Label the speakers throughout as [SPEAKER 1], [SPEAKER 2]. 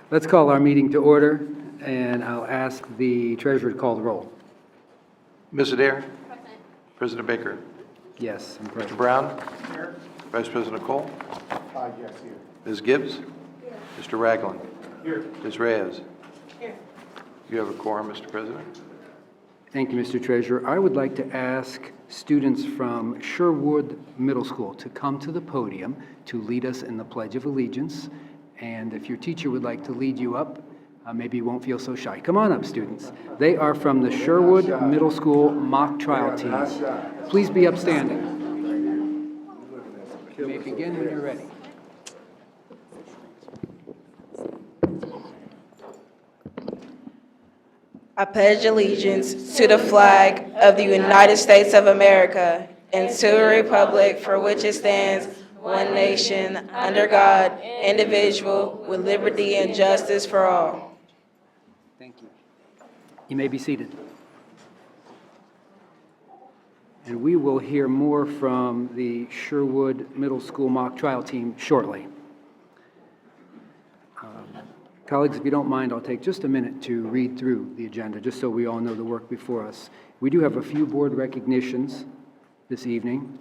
[SPEAKER 1] Let's call our meeting to order, and I'll ask the treasurer to call the roll.
[SPEAKER 2] Ms. Adair? Present. President Baker?
[SPEAKER 1] Yes, I'm
[SPEAKER 2] Mr.
[SPEAKER 1] present.
[SPEAKER 2] Brown? Here. Vice President Cole?
[SPEAKER 3] Yes, here.
[SPEAKER 2] Ms. Gibbs?
[SPEAKER 3] Here.
[SPEAKER 2] Mr. Ragland?
[SPEAKER 3] Here.
[SPEAKER 2] Ms. Reyes?
[SPEAKER 3] Here.
[SPEAKER 2] You have a quorum, Mr. President.
[SPEAKER 1] Thank you, Mr. Treasurer. I would like to ask students from Sherwood Middle School to come to the podium to lead us in the Pledge of Allegiance. And if your teacher would like to lead you up, maybe you won't feel so shy. Come on up, students. They are from the Sherwood Middle School mock trial team. Please be upstanding. You may begin when you're ready.
[SPEAKER 4] I pledge allegiance to the flag of the United States of America and to the republic for which it stands, one nation, under God, indivisible, with liberty and justice for all.
[SPEAKER 1] Thank you. You may be seated. And we will hear more from the Sherwood Middle School mock trial team shortly. Colleagues, if you don't mind, I'll take just a minute to read through the agenda, just so we all know the work before us. We do have a few board recognitions this evening,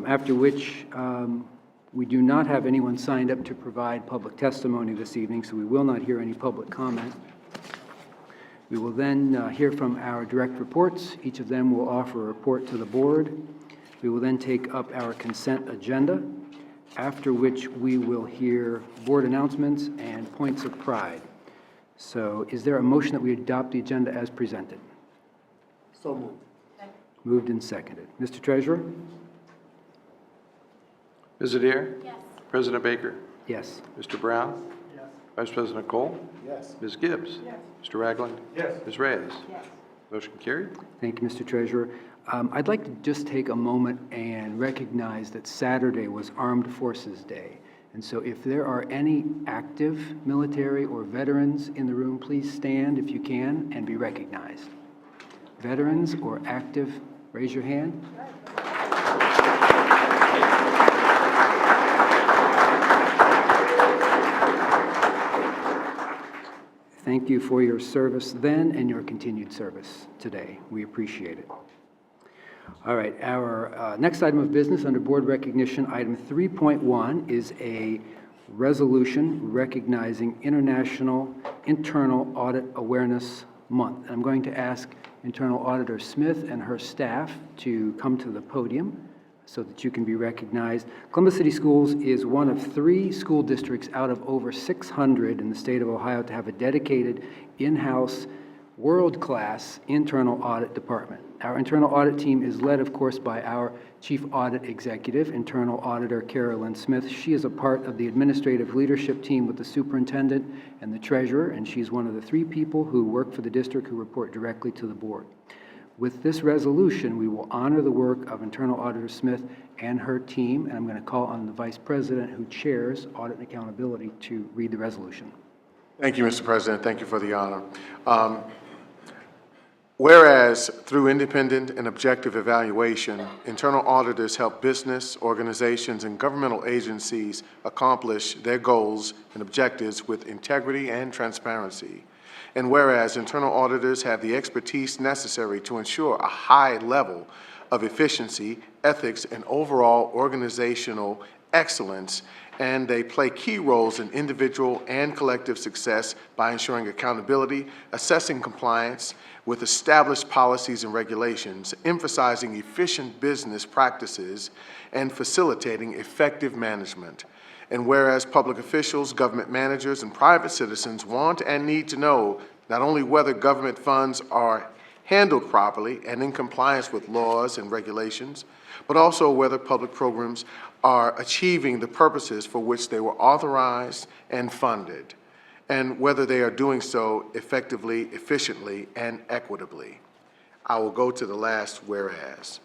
[SPEAKER 1] after which we do not have anyone signed up to provide public testimony this evening, so we will not hear any public comment. We will then hear from our direct reports. Each of them will offer a report to the board. We will then take up our consent agenda, after which we will hear board announcements and points of pride. So is there a motion that we adopt the agenda as presented?
[SPEAKER 3] So moved.
[SPEAKER 1] Moved and seconded. Mr. Treasurer?
[SPEAKER 2] Ms. Adair? Yes. President Baker?
[SPEAKER 1] Yes.
[SPEAKER 2] Mr. Brown?
[SPEAKER 3] Yes.
[SPEAKER 2] Vice President Cole?
[SPEAKER 3] Yes.
[SPEAKER 2] Ms. Gibbs?
[SPEAKER 3] Yes.
[SPEAKER 2] Mr. Ragland?
[SPEAKER 3] Yes.
[SPEAKER 2] Ms. Reyes?
[SPEAKER 3] Yes.
[SPEAKER 2] Motion carried.
[SPEAKER 1] Thank you, Mr. Treasurer. I'd like to just take a moment and recognize that Saturday was Armed Forces Day. And so if there are any active military or veterans in the room, please stand if you can and be recognized. Veterans or active, raise your hand. Thank you for your service then and your continued service today. We appreciate it. All right, our next item of business under board recognition, item 3.1, is a resolution recognizing International Internal Audit Awareness Month. And I'm going to ask Internal Auditor Smith and her staff to come to the podium so that you can be recognized. Columbus City Schools is one of 3 school districts out of over 600 in the state of Ohio to have a dedicated in-house, world-class internal audit department. Our internal audit team is led, of course, by our Chief Audit Executive, Internal Auditor Carolyn Smith. She is a part of the administrative leadership team with the superintendent and the treasurer, and she's one of the 3 people who work for the district who report directly to the board. With this resolution, we will honor the work of Internal Auditor Smith and her team, and I'm going to call on the Vice President who chairs Audit and Accountability to read the resolution.
[SPEAKER 5] Thank you, Mr. President. Thank you for the honor. Whereas, through independent and objective evaluation, internal auditors help business, organizations, and governmental agencies accomplish their goals and objectives with integrity and transparency. And whereas internal auditors have the expertise necessary to ensure a high level of efficiency, ethics, and overall organizational excellence, and they play key roles in individual and collective success by ensuring accountability, assessing compliance with established policies and regulations, emphasizing efficient business practices, and facilitating effective management. And whereas public officials, government managers, and private citizens want and need to know not only whether government funds are handled properly and in compliance with laws and regulations, but also whether public programs are achieving the purposes for which they were authorized and funded, and whether they are doing so effectively, efficiently, and equitably. I will go to the last whereas.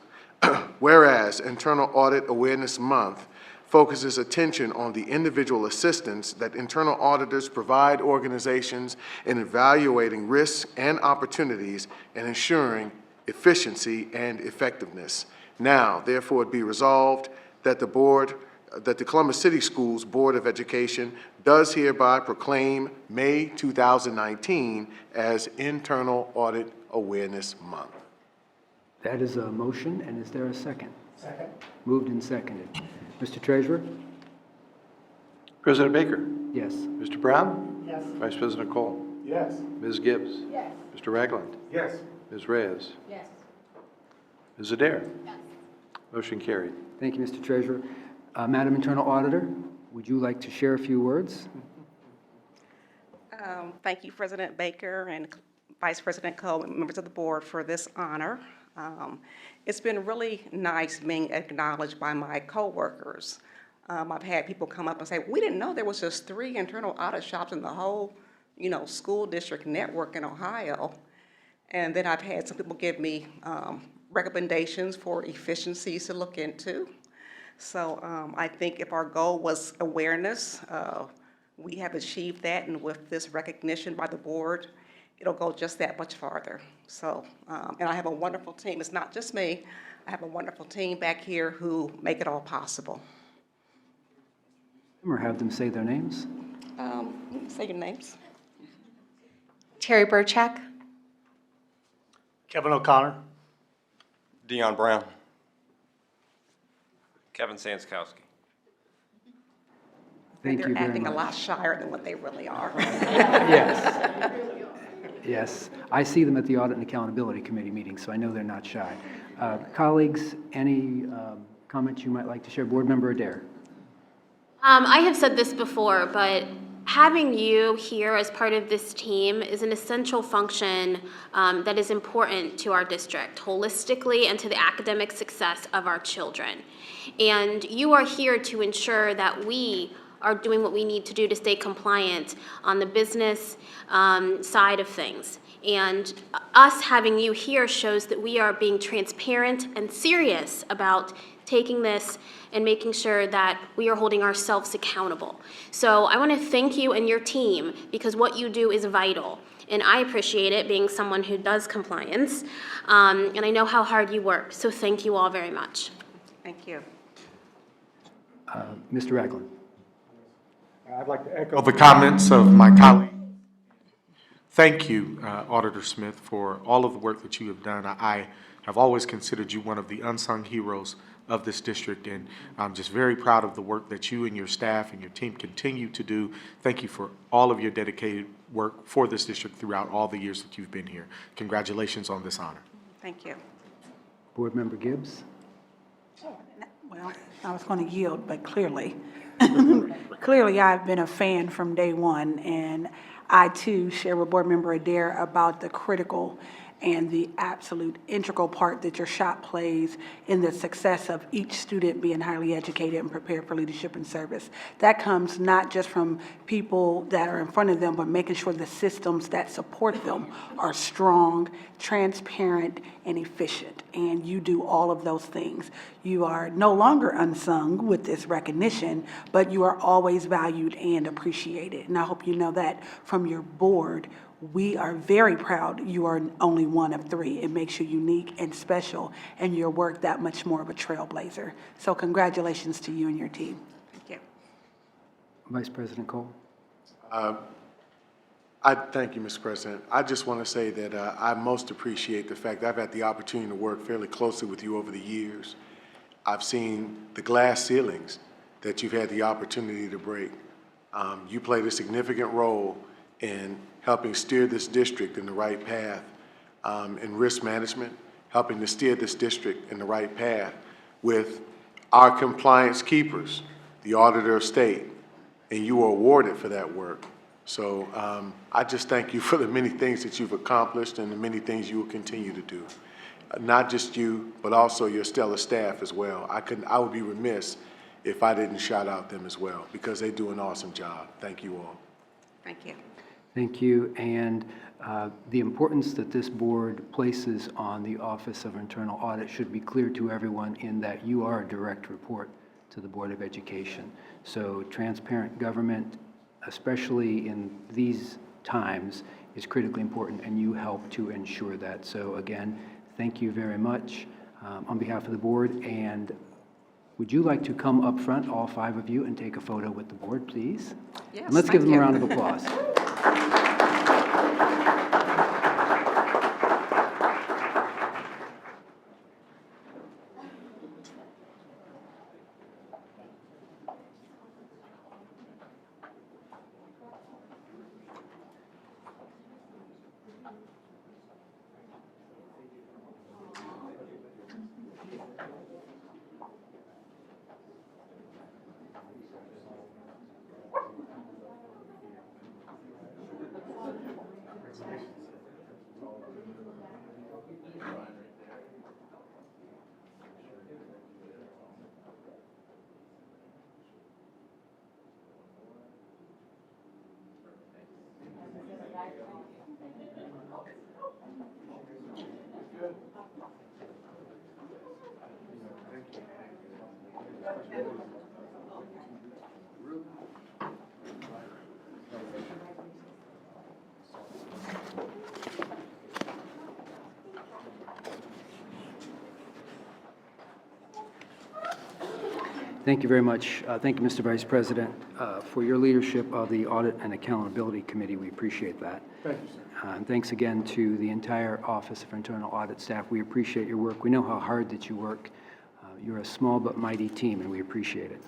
[SPEAKER 5] Whereas Internal Audit Awareness Month focuses attention on the individual assistance that internal auditors provide organizations in evaluating risks and opportunities and ensuring efficiency and effectiveness. Now, therefore, it be resolved that the board that the Columbus City Schools Board of Education does hereby proclaim May 2019 as Internal Audit Awareness Month.
[SPEAKER 1] That is a motion, and is there a second?
[SPEAKER 3] Second.
[SPEAKER 1] Moved and seconded. Mr. Treasurer?
[SPEAKER 2] President Baker,
[SPEAKER 1] Yes.
[SPEAKER 2] Mr. Brown,
[SPEAKER 3] Yes.
[SPEAKER 2] Vice President Cole,
[SPEAKER 3] Yes.
[SPEAKER 2] Ms. Gibbs,
[SPEAKER 3] Yes.
[SPEAKER 2] Mr. Ragland,
[SPEAKER 3] Yes.
[SPEAKER 2] Ms. Reyes,
[SPEAKER 6] Yes.
[SPEAKER 2] Ms. Adair.
[SPEAKER 6] Yes.
[SPEAKER 2] Motion carried.
[SPEAKER 1] Thank you, Mr. Treasurer. Madam Internal Auditor, would you like to share a few words?
[SPEAKER 7] Thank you, President Baker and Vice President Cole, and members of the board for this honor. It's been really nice being acknowledged by my coworkers. I've had people come up and say, we didn't know there was just 3 internal audit shops in the whole, school district network in Ohio. And then I've had some people give me recommendations for efficiencies to look into. So I think if our goal was awareness, we have achieved that, and with this recognition by the board, it'll go just that much farther. So, and I have a wonderful team. It's not just me. I have a wonderful team back here who make it all possible.
[SPEAKER 1] Or have them say their names?
[SPEAKER 7] Say your names.
[SPEAKER 6] Terry Burchak.
[SPEAKER 3] Kevin O'Connor.
[SPEAKER 8] Dion Brown. Kevin Sanskowski.
[SPEAKER 1] Thank you
[SPEAKER 7] They're
[SPEAKER 1] very
[SPEAKER 7] acting a
[SPEAKER 1] much.
[SPEAKER 7] lot shyer than what they really are.
[SPEAKER 1] Yes. Yes. I see them at the Audit and Accountability Committee meetings, so I know they're not shy. Colleagues, any comments you might like to share? Board Member Adair.
[SPEAKER 9] I have said this before, but having you here as part of this team is an essential function that is important to our district, holistically, and to the academic success of our children. And you are here to ensure that we are doing what we need to do to stay compliant on the business side of things. And us having you here shows that we are being transparent and serious about taking this and making sure that we are holding ourselves accountable. So I want to thank you and your team, because what you do is vital. And I appreciate it, being someone who does compliance. And I know how hard you work. So thank you all very much.
[SPEAKER 7] Thank you.
[SPEAKER 1] Mr. Ragland.
[SPEAKER 10] I'd like to echo the comments of my colleague. Thank you, Auditor Smith, for all of the work that you have done. I have always considered you one of the unsung heroes of this district, and I'm just very proud of the work that you and your staff and your team continue to do. Thank you for all of your dedicated work for this district throughout all the years that you've been here. Congratulations on this honor.
[SPEAKER 7] Thank you.
[SPEAKER 1] Board Member Gibbs.
[SPEAKER 11] Well, I was going to yield, but clearly, clearly I've been a fan from day one, and I too share with Board Member Adair about the critical and the absolute integral part that your shop plays in the success of each student being highly educated and prepared for leadership and service. That comes not just from people that are in front of them, but making sure the systems that support them are strong, transparent, and efficient. And you do all of those things. You are no longer unsung with this recognition, but you are always valued and appreciated. And I hope you know that from your board. We are very proud you are only one of 3. It makes you unique and special, and your work that much more of a trailblazer. So congratulations to you and your team.
[SPEAKER 7] Thank you.
[SPEAKER 1] Vice President Cole.
[SPEAKER 5] I thank you, Mr. President. I just want to say that I most appreciate the fact that I've had the opportunity to work fairly closely with you over the years. I've seen the glass ceilings that you've had the opportunity to break. You played a significant role in helping steer this district in the right path in risk management, helping to steer this district in the right path with our compliance keepers, the Auditor of State, and you were awarded for that work. So I just thank you for the many things that you've accomplished and the many things you will continue to do. Not just you, but also your stellar staff as well. I would be remiss if I didn't shout out them as well, because they do an awesome job. Thank you all.
[SPEAKER 7] Thank you.
[SPEAKER 1] Thank you. And the importance that this board places on the Office of Internal Audit should be clear to everyone, in that you are a direct report to the Board of Education. So transparent government, especially in these times, is critically important, and you help to ensure that. So again, thank you very much on behalf of the board, and Would you like to come up front, all 5 of you, and take a photo with the board, please?
[SPEAKER 7] Yes,
[SPEAKER 1] And let's give
[SPEAKER 7] thank
[SPEAKER 1] them a
[SPEAKER 7] you.
[SPEAKER 1] round of applause. Thank you very much. Thank you, Mr. Vice President, for your leadership of the Audit and Accountability Committee. We appreciate that.
[SPEAKER 3] Thank you, sir.
[SPEAKER 1] And thanks again to the entire Office of Internal Audit staff. We appreciate your work. We know how hard that you work. You're a small but mighty team, and we appreciate it.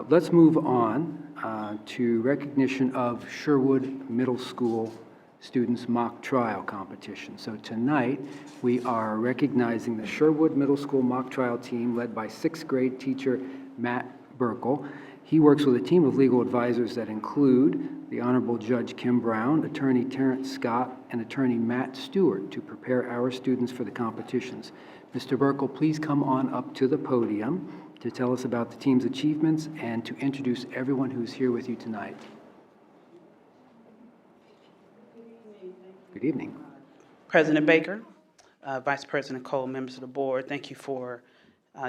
[SPEAKER 1] Let's move on to recognition of Sherwood Middle School students' mock trial competition. So tonight, we are recognizing the Sherwood Middle School mock trial team led by 6th grade teacher Matt Burkle. He works with a team of legal advisors that include the Honorable Judge Kim Brown, Attorney Terrence Scott, and Attorney Matt Stewart to prepare our students for the competitions. Mr. Burkle, please come on up to the podium to tell us about the team's achievements and to introduce everyone who's here with you tonight. Good evening.
[SPEAKER 12] President Baker, Vice President Cole, members of the board, thank you for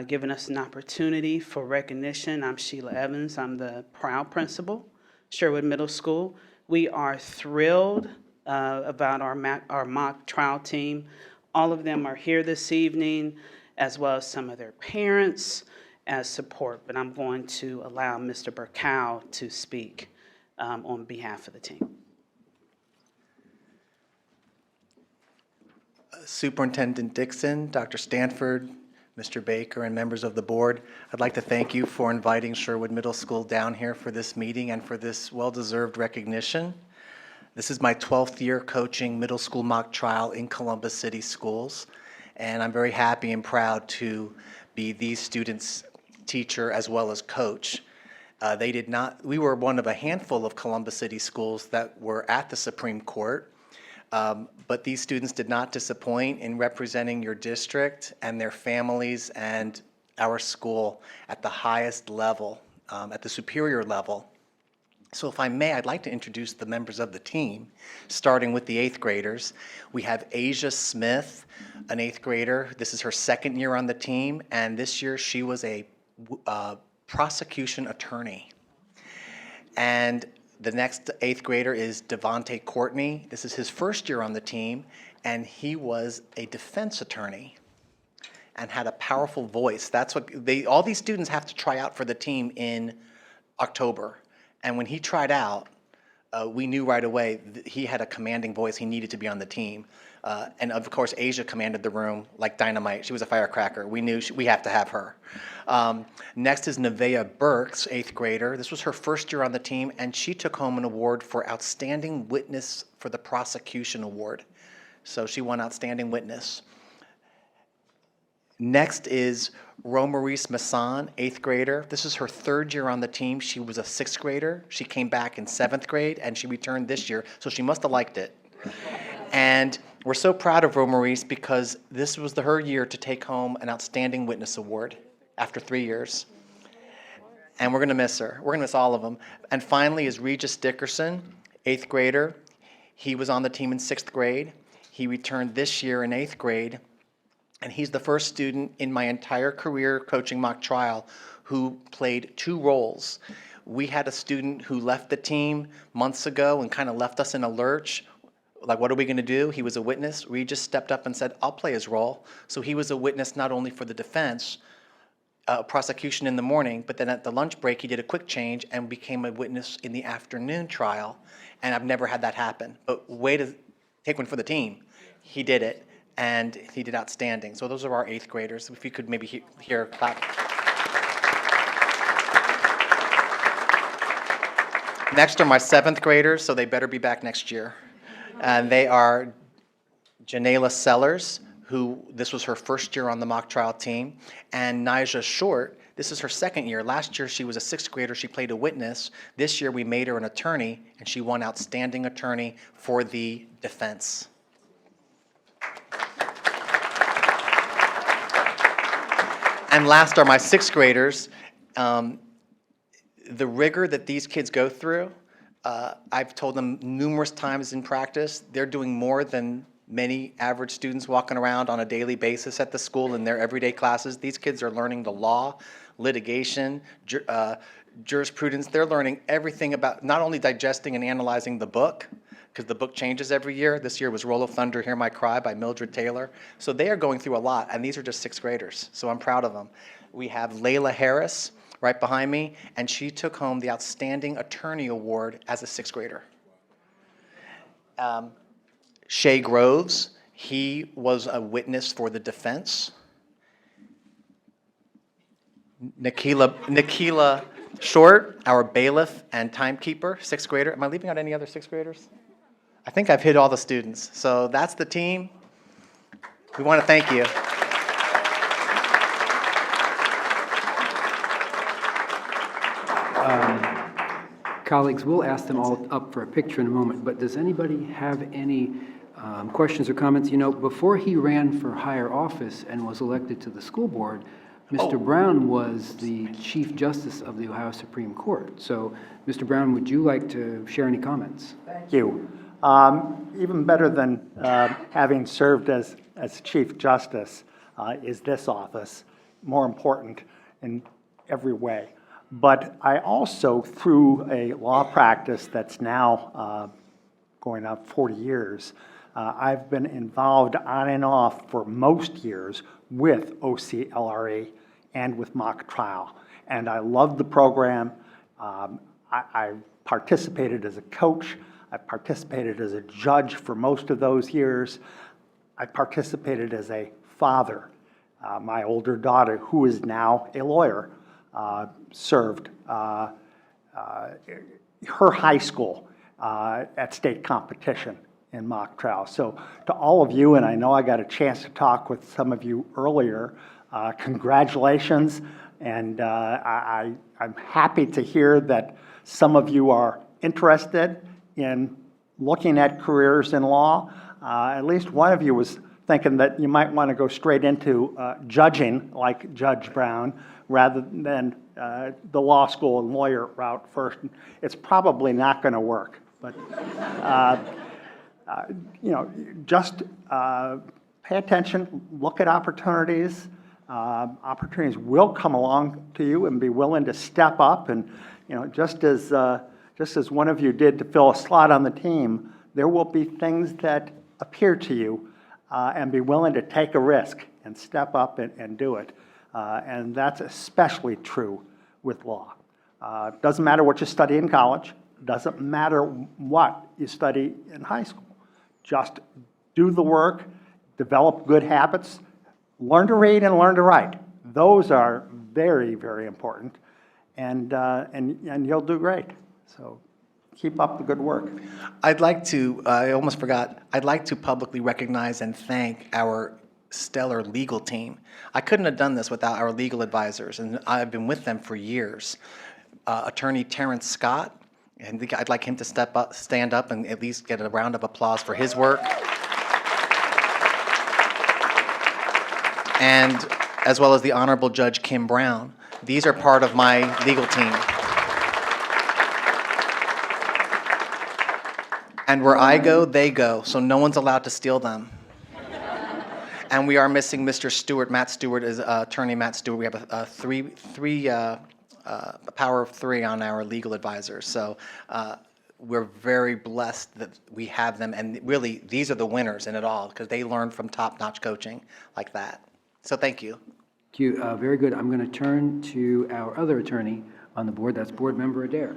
[SPEAKER 12] giving us an opportunity for recognition. I'm Sheila Evans. I'm the proud principal, Sherwood Middle School. We are thrilled about our mock trial team. All of them are here this evening, as well as some of their parents as support, but I'm going to allow Mr. Burkow to speak on behalf of the team.
[SPEAKER 13] Superintendent Dixon, Dr. Stanford, Mr. Baker, and members of the board, I'd like to thank you for inviting Sherwood Middle School down here for this meeting and for this well-deserved recognition. This is my 12th year coaching middle school mock trial in Columbus City Schools, and I'm very happy and proud to be these students' teacher as well as coach. We were one of a handful of Columbus City schools that were at the Supreme Court. But these students did not disappoint in representing your district and their families and our school at the highest level, at the superior level. So if I may, I'd like to introduce the members of the team, starting with the 8th graders. We have Asia Smith, an 8th grader. This is her 2nd year on the team, and this year she was a prosecution attorney. And the next 8th grader is Devontae Courtney. This is his 1st year on the team, and he was a defense attorney and had a powerful voice. That's what all these students have to try out for the team in October. And when he tried out, we knew right away that he had a commanding voice. He needed to be on the team. And of course, Asia commanded the room like dynamite. She was a firecracker. We knew we have to have her. Next is Nevaeh Burks, 8th grader. This was her 1st year on the team, and she took home an award for Outstanding Witness for the Prosecution Award. So she won Outstanding Witness. Next is Romarice Masson, 8th grader. This is her 3rd year on the team. She was a 6th grader. She came back in 7th grade, and she returned this year, so she must have liked it. And we're so proud of Romarice because this was her year to take home an Outstanding Witness Award after 3 years. And we're going to miss her. We're going to miss all of them. And finally is Regis Dickerson, 8th grader. He was on the team in 6th grade. He returned this year in 8th grade. And he's the first student in my entire career coaching mock trial who played 2 roles. We had a student who left the team months ago and kind of left us in a lurch. Like, what are we going to do? He was a witness. Regis stepped up and said, I'll play his role. So he was a witness not only for the defense, prosecution in the morning, but then at the lunch break, he did a quick change and became a witness in the afternoon trial. And I've never had that happen. But way to take one for the team. He did it, and he did outstanding. So those are our 8th graders. If you could maybe hear a clap. Next are my 7th graders, so they better be back next year. And they are Janela Sellers, who this was her first year on the mock trial team, and Nija Short, this is her 2nd year. Last year she was a 6th grader, she played a witness. This year we made her an attorney, and she won Outstanding Attorney for the defense. And last are my 6th graders. The rigor that these kids go through, I've told them numerous times in practice, they're doing more than many average students walking around on a daily basis at the school in their everyday classes. These kids are learning the law, litigation, jurisprudence. They're learning everything about not only digesting and analyzing the book, because the book changes every year. This year was Roll of Thunder, Hear My Cry by Mildred Taylor. So they are going through a lot, and these are just 6th graders, so I'm proud of them. We have Layla Harris right behind me, and she took home the Outstanding Attorney Award as a 6th grader. Shay Groves, he was a witness for the defense. Nikila Short, our bailiff and timekeeper, 6th grader. Am I leaving out any other 6th graders? I think I've hit all the students. So that's the team. We want to thank you.
[SPEAKER 1] Colleagues, we'll ask them all up for a picture in a moment, but does anybody have any questions or comments? You know, before he ran for higher office and was elected to the school board, Mr. Brown was the Chief Justice of the Ohio Supreme Court. So, Mr. Brown, would you like to share any comments?
[SPEAKER 3] Thank you. Even better than having served as Chief Justice is this office, more important in every way. But I also, through a law practice that's now going on 40 years, I've been involved on and off for most years with OCLRE and with mock trial. And I love the program. I participated as a coach. I participated as a judge for most of those years. I participated as a father. My older daughter, who is now a lawyer, served her high school at state competition in mock trial. So to all of you, and I know I got a chance to talk with some of you earlier, congratulations. And I'm happy to hear that some of you are interested in looking at careers in law. At least one of you was thinking that you might want to go straight into judging like Judge Brown rather than the law school and lawyer route first. It's probably not going to work, but you know, just pay attention, look at opportunities. Opportunities will come along to you, and be willing to step up. And you know, just as one of you did to fill a slot on the team, there will be things that appear to you, and be willing to take a risk and step up and do it. And that's especially true with law. Doesn't matter what you study in college, doesn't matter what you study in high school. Just do the work, develop good habits, learn to read and learn to write. Those are very, very important, and you'll do great. So keep up the good work.
[SPEAKER 13] I'd like to, I almost forgot, I'd like to publicly recognize and thank our stellar legal team. I couldn't have done this without our legal advisors, and I've been with them for years. Attorney Terrence Scott, and I'd like him to stand up and at least get a round of applause for his work. And as well as the Honorable Judge Kim Brown. These are part of my legal team. And where I go, they go, so no one's allowed to steal them. And we are missing Mr. Stewart. Matt Stewart is attorney Matt Stewart. We have a power of 3 on our legal advisors. So we're very blessed that we have them. And really, these are the winners in it all, because they learn from top-notch coaching like that. So thank you.
[SPEAKER 1] Very good. I'm going to turn to our other attorney on the board. That's Board Member Adair.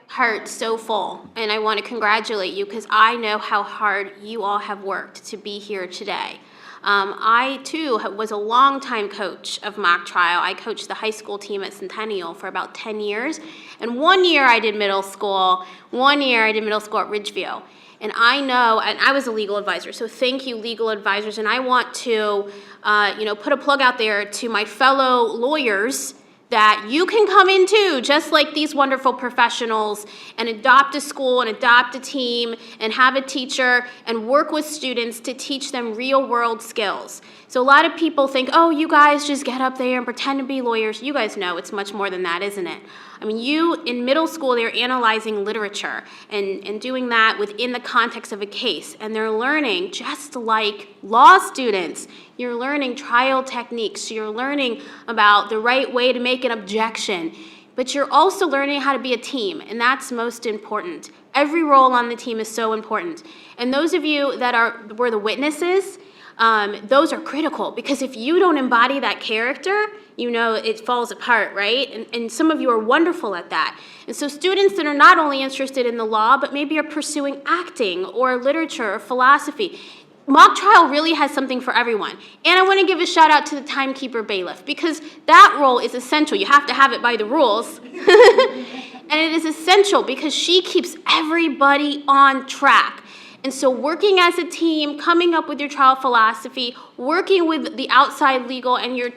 [SPEAKER 9] Heart so full, and I want to congratulate you because I know how hard you all have worked to be here today. I, too, was a longtime coach of mock trial. I coached the high school team at Centennial for about 10 years, and 1 year I did middle school, 1 year I did middle school at Ridgeview. And I know, and I was a legal advisor, so thank you, legal advisors, and I want to, put a plug out there to my fellow lawyers that you can come in too, just like these wonderful professionals, and adopt a school and adopt a team and have a teacher and work with students to teach them real world skills. So a lot of people think, oh, you guys just get up there and pretend to be lawyers. You guys know it's much more than that, isn't it? I mean, in middle school, they're analyzing literature and doing that within the context of a case. And they're learning, just like law students, you're learning trial techniques. You're learning about the right way to make an objection. But you're also learning how to be a team, and that's most important. Every role on the team is so important. And those of you that were the witnesses, those are critical, because if you don't embody that character, it falls apart, right? And some of you are wonderful at that. And so students that are not only interested in the law, but maybe are pursuing acting or literature or philosophy, mock trial really has something for everyone. And I want to give a shout out to the timekeeper bailiff, because that role is essential. You have to have it by the rules. And it is essential because she keeps everybody on track. And so working as a team, coming up with your trial philosophy, working with the outside legal and your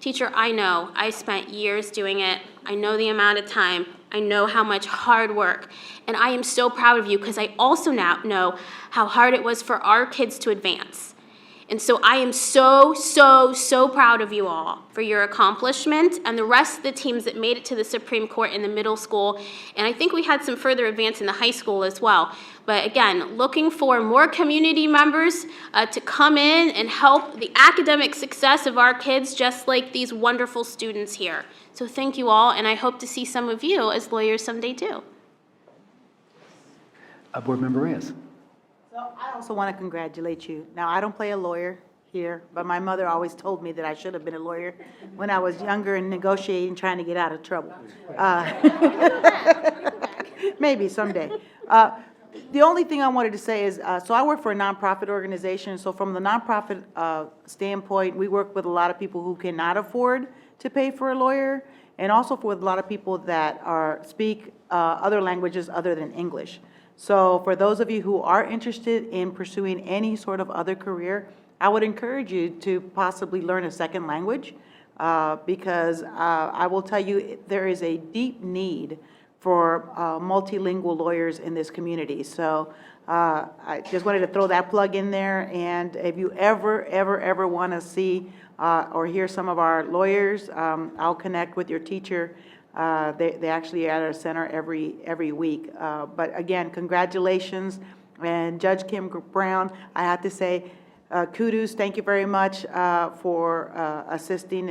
[SPEAKER 9] teacher, I know. I spent years doing it. I know the amount of time. I know how much hard work. And I am so proud of you, because I also now know how hard it was for our kids to advance. And so I am so, so, so proud of you all for your accomplishment, and the rest of the teams that made it to the Supreme Court in the middle school. And I think we had some further advance in the high school as well. But again, looking for more community members to come in and help the academic success of our kids, just like these wonderful students here. So thank you all, and I hope to see some of you as lawyers someday too.
[SPEAKER 1] Board Member Reyes.
[SPEAKER 14] So I also want to congratulate you. Now, I don't play a lawyer here, but my mother always told me that I should have been a lawyer when I was younger and negotiating, trying to get out of trouble. Maybe someday. The only thing I wanted to say is, so I work for a nonprofit organization. So from the nonprofit standpoint, we work with a lot of people who cannot afford to pay for a lawyer, and also with a lot of people that speak other languages other than English. So for those of you who are interested in pursuing any sort of other career, I would encourage you to possibly learn a second language, because I will tell you there is a deep need for multilingual lawyers in this community. So I just wanted to throw that plug in there. And if you ever want to see or hear some of our lawyers, I'll connect with your teacher. They actually are at our center every week. But again, congratulations. And Judge Kim Brown, I have to say, kudos, thank you very much for assisting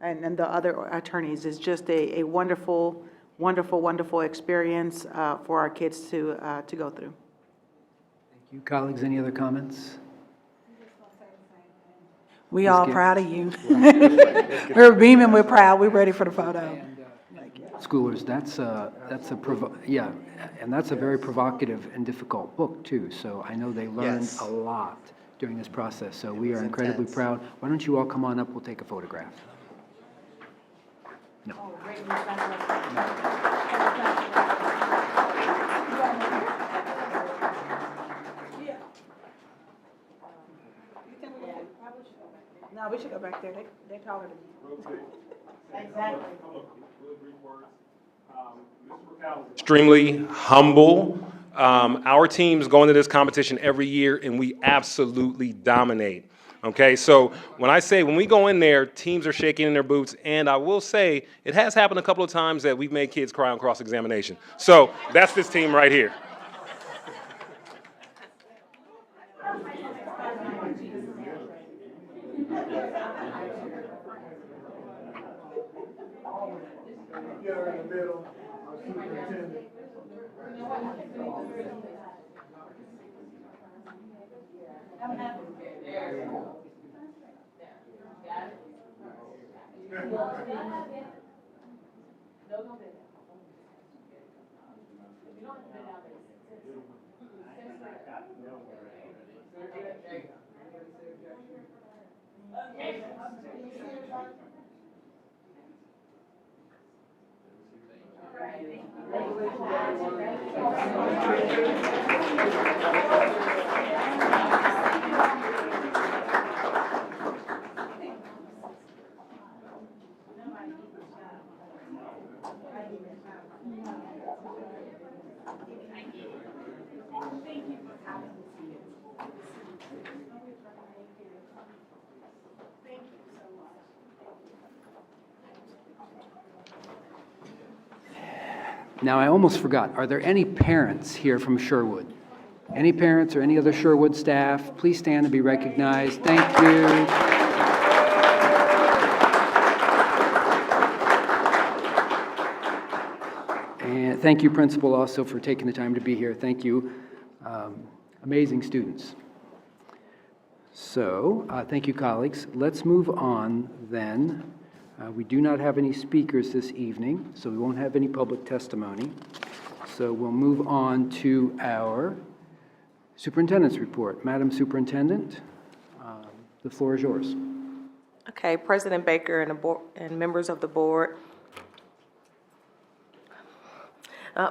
[SPEAKER 14] and the other attorneys. It's just a wonderful, wonderful, wonderful experience for our kids to go through.
[SPEAKER 1] Thank you. Colleagues, any other comments?
[SPEAKER 11] We
[SPEAKER 1] Ms.
[SPEAKER 11] all
[SPEAKER 1] Gibbs.
[SPEAKER 11] proud of you. We're beaming, we're proud, we're ready for the photo.
[SPEAKER 1] Schoolers, that's a very provocative and difficult book too. So I know they learned
[SPEAKER 13] Yes.
[SPEAKER 1] a lot during this process. So we are
[SPEAKER 13] was
[SPEAKER 1] incredibly
[SPEAKER 13] intense.
[SPEAKER 1] proud. Why don't you all come on up? We'll take a photograph. No.
[SPEAKER 11] No, we should go back there. They're taller than you. Exactly.
[SPEAKER 8] Extremely humble. Our teams go into this competition every year, and we absolutely dominate. Okay, so when we go in there, teams are shaking in their boots, and I will say it has happened a couple of times that we've made kids cry on cross-examination. So that's this team right here.
[SPEAKER 1] Now, I almost forgot, are there any parents here from Sherwood? Any parents or any other Sherwood staff? Please stand and be recognized. Thank you. And thank you, Principal, also for taking the time to be here. Thank you. Amazing students. So, thank you, colleagues. Let's move on then. We do not have any speakers this evening, so we won't have any public testimony. So we'll move on to our superintendent's report. Madam Superintendent, the floor is yours.
[SPEAKER 15] Okay, President Baker and members of the board.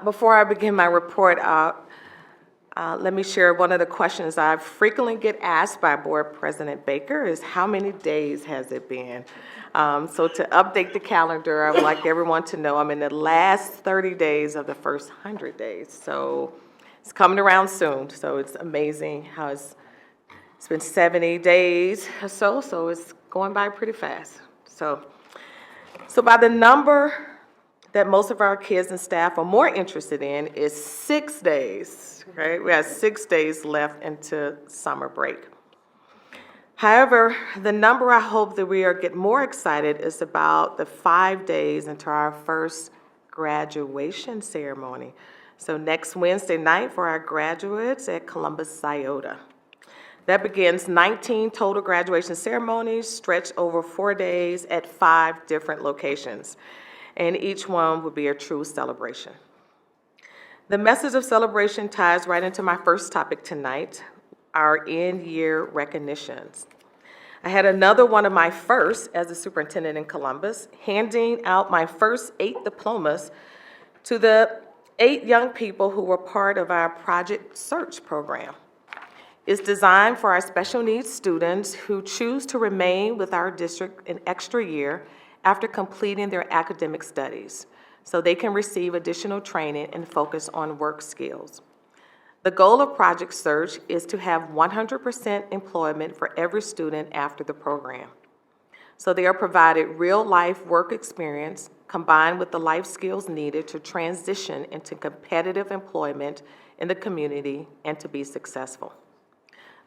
[SPEAKER 15] Before I begin my report, let me share one of the questions I frequently get asked by Board President Baker is how many days has it been? So to update the calendar, I would like everyone to know I'm in the last 30 days of the first 100 days. So it's coming around soon. So it's amazing how it's been 70 days or so it's going by pretty fast. So by the number that most of our kids and staff are more interested in is 6 days, right? We have 6 days left into summer break. However, the number I hope that we are getting more excited is about the 5 days into our first graduation ceremony. So next Wednesday night for our graduates at Columbus Scioto. That begins 19 total graduation ceremonies stretched over 4 days at 5 different locations. And each one will be a true celebration. The message of celebration ties right into my first topic tonight, our end-year recognitions. I had another one of my firsts as a superintendent in Columbus, handing out my first 8 diplomas to the 8 young people who were part of our Project Search program. It's designed for our special needs students who choose to remain with our district an extra year after completing their academic studies, so they can receive additional training and focus on work skills. The goal of Project Search is to have 100% employment for every student after the program. So they are provided real-life work experience combined with the life skills needed to transition into competitive employment in the community and to be successful.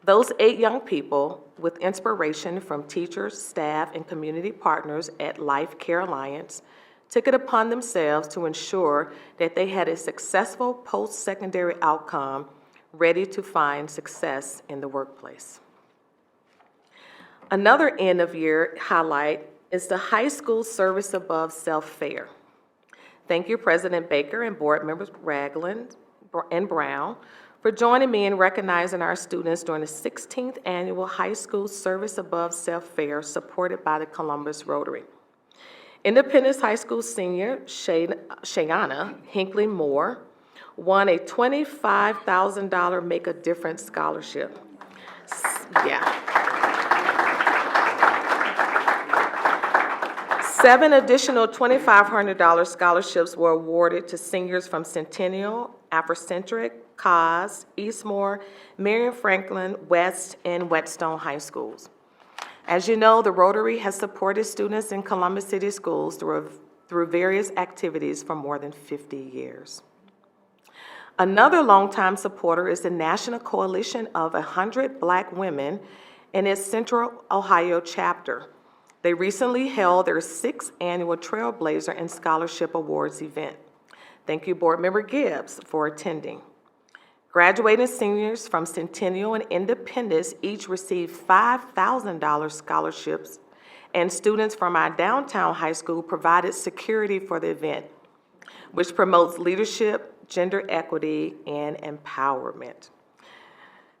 [SPEAKER 15] Those 8 young people, with inspiration from teachers, staff, and community partners at Life Care Alliance, took it upon themselves to ensure that they had a successful post-secondary outcome ready to find success in the workplace. Another end-of-year highlight is the High School Service Above Self Fair. Thank you, President Baker and board members Ragland and Brown, for joining me in recognizing our students during the 16th Annual High School Service Above Self Fair supported by the Columbus Rotary. Independence High School senior Shayana Hinckley Moore won a $25,000 Make a Difference scholarship. Yeah. 7 additional $2,500 scholarships were awarded to seniors from Centennial, Afrocentric, Cos, Eastmore, Marion Franklin, West, and Whetstone High Schools. As you know, the Rotary has supported students in Columbus City Schools through various activities for more than 50 years. Another longtime supporter is the National Coalition of 100 Black Women and its Central Ohio chapter. They recently held their 6th annual Trailblazer and Scholarship Awards event. Thank you, Board Member Gibbs, for attending. Graduating seniors from Centennial and Independence each received $5,000 scholarships and students from our downtown high school provided security for the event, which promotes leadership, gender equity, and empowerment.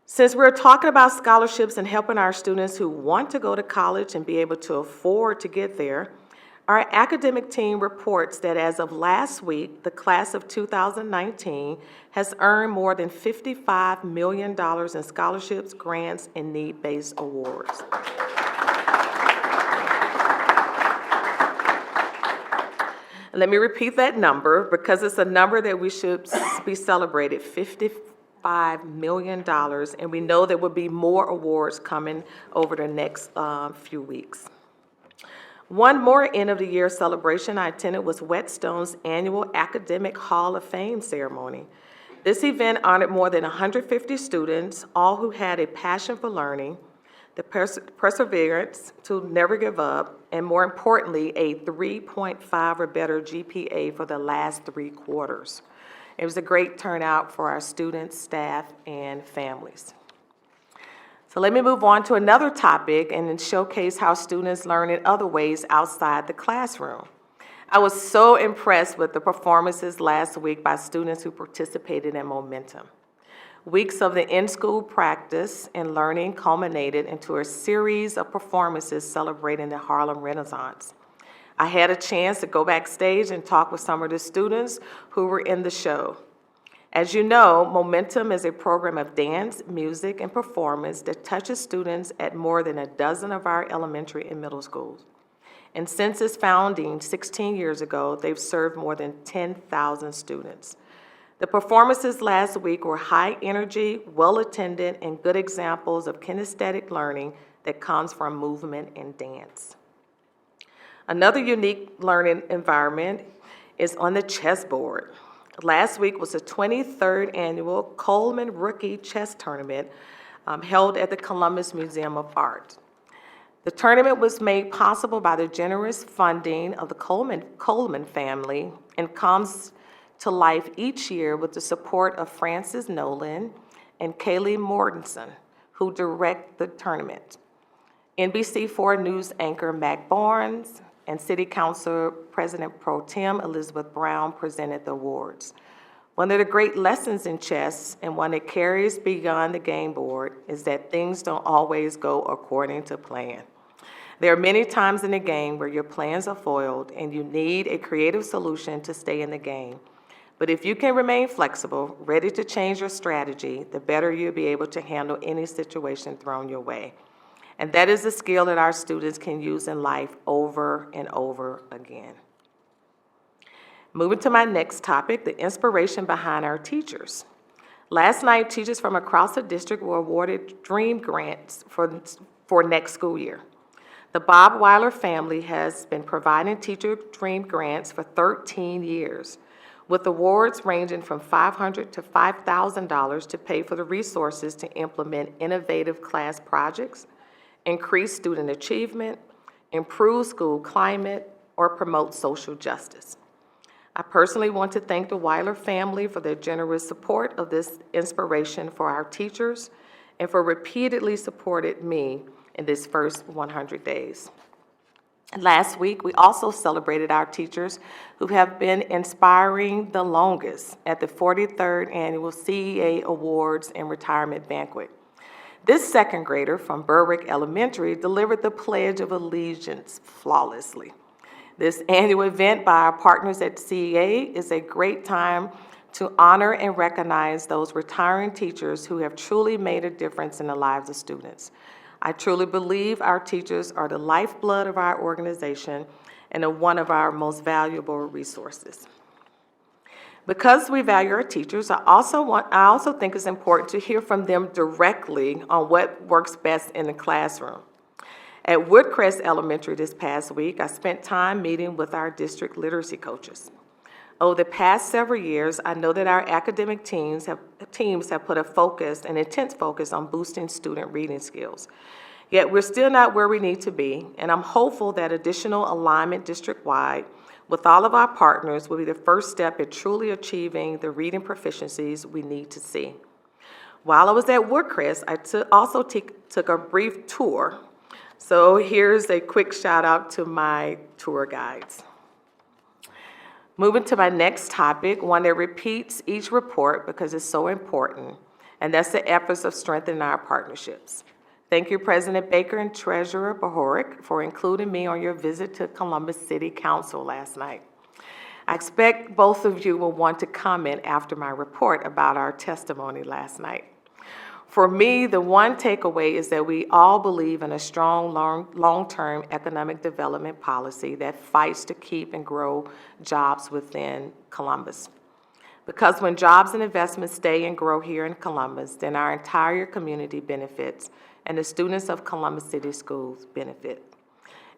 [SPEAKER 15] Since we're talking about scholarships and helping our students who want to go to college and be able to afford to get there, our academic team reports that as of last week, the class of 2019 has earned more than $55 million in scholarships, grants, and need-based awards. Let me repeat that number because it's a number that we should be celebrated, $55 million, and we know there will be more awards coming over the next few weeks. One more end-of-the-year celebration I attended was Whetstone's annual Academic Hall of Fame ceremony. This event honored more than 150 students, all who had a passion for learning, the perseverance to never give up, and more importantly, a 3.5 or better GPA for the last 3 quarters. It was a great turnout for our students, staff, and families. So let me move on to another topic and then showcase how students learn in other ways outside the classroom. I was so impressed with the performances last week by students who participated in Momentum. Weeks of the in-school practice and learning culminated into a series of performances celebrating the Harlem Renaissance. I had a chance to go backstage and talk with some of the students who were in the show. As you know, Momentum is a program of dance, music, and performance that touches students at more than a dozen of our elementary and middle schools. And since its founding 16 years ago, they've served more than 10,000 students. The performances last week were high energy, well-attended, and good examples of kinesthetic learning that comes from movement and dance. Another unique learning environment is on the chessboard. Last week was the 23rd annual Coleman Rookie Chess Tournament held at the Columbus Museum of Art. The tournament was made possible by the generous funding of the Coleman family and comes to life each year with the support of Francis Nolan and Kaylee Mortensen, who direct the tournament. NBC4 News anchor Mac Barnes and City Council President Pro Tem Elizabeth Brown presented the awards. One of the great lessons in chess, and one that carries beyond the game board, is that things don't always go according to plan. There are many times in the game where your plans are foiled and you need a creative solution to stay in the game. But if you can remain flexible, ready to change your strategy, the better you'll be able to handle any situation thrown your way. And that is a skill that our students can use in life over and over again. Moving to my next topic, the inspiration behind our teachers. Last night, teachers from across the district were awarded Dream Grants for next school year. The Bob Weiler family has been providing teacher Dream Grants for 13 years, with awards ranging from $500 to $5,000 to pay for the resources to implement innovative class projects, increase student achievement, improve school climate, or promote social justice. I personally want to thank the Weiler family for their generous support of this inspiration for our teachers and for repeatedly supporting me in this first 100 days. Last week, we also celebrated our teachers who have been inspiring the longest at the 43rd Annual CEA Awards and Retirement Banquet. This second grader from Berwick Elementary delivered the Pledge of Allegiance flawlessly. This annual event by our partners at CEA is a great time to honor and recognize those retiring teachers who have truly made a difference in the lives of students. I truly believe our teachers are the lifeblood of our organization and are one of our most valuable resources. Because we value our teachers, I also think it's important to hear from them directly on what works best in the classroom. At Woodcrest Elementary this past week, I spent time meeting with our district literacy coaches. Over the past several years, I know that our academic teams have put an intense focus on boosting student reading skills. Yet we're still not where we need to be, and I'm hopeful that additional alignment district-wide with all of our partners will be the first step at truly achieving the reading proficiencies we need to see. While I was at Woodcrest, I also took a brief tour So here's a quick shout out to my tour guides. Moving to my next topic, one that repeats each report because it's so important, and that's the efforts of strengthening our partnerships. Thank you, President Baker and Treasurer Bohoric, for including me on your visit to Columbus City Council last night. I expect both of you will want to comment after my report about our testimony last night. For me, the one takeaway is that we all believe in a strong, long-term economic development policy that fights to keep and grow jobs within Columbus. Because when jobs and investments stay and grow here in Columbus, then our entire community benefits, and the students of Columbus City Schools benefit.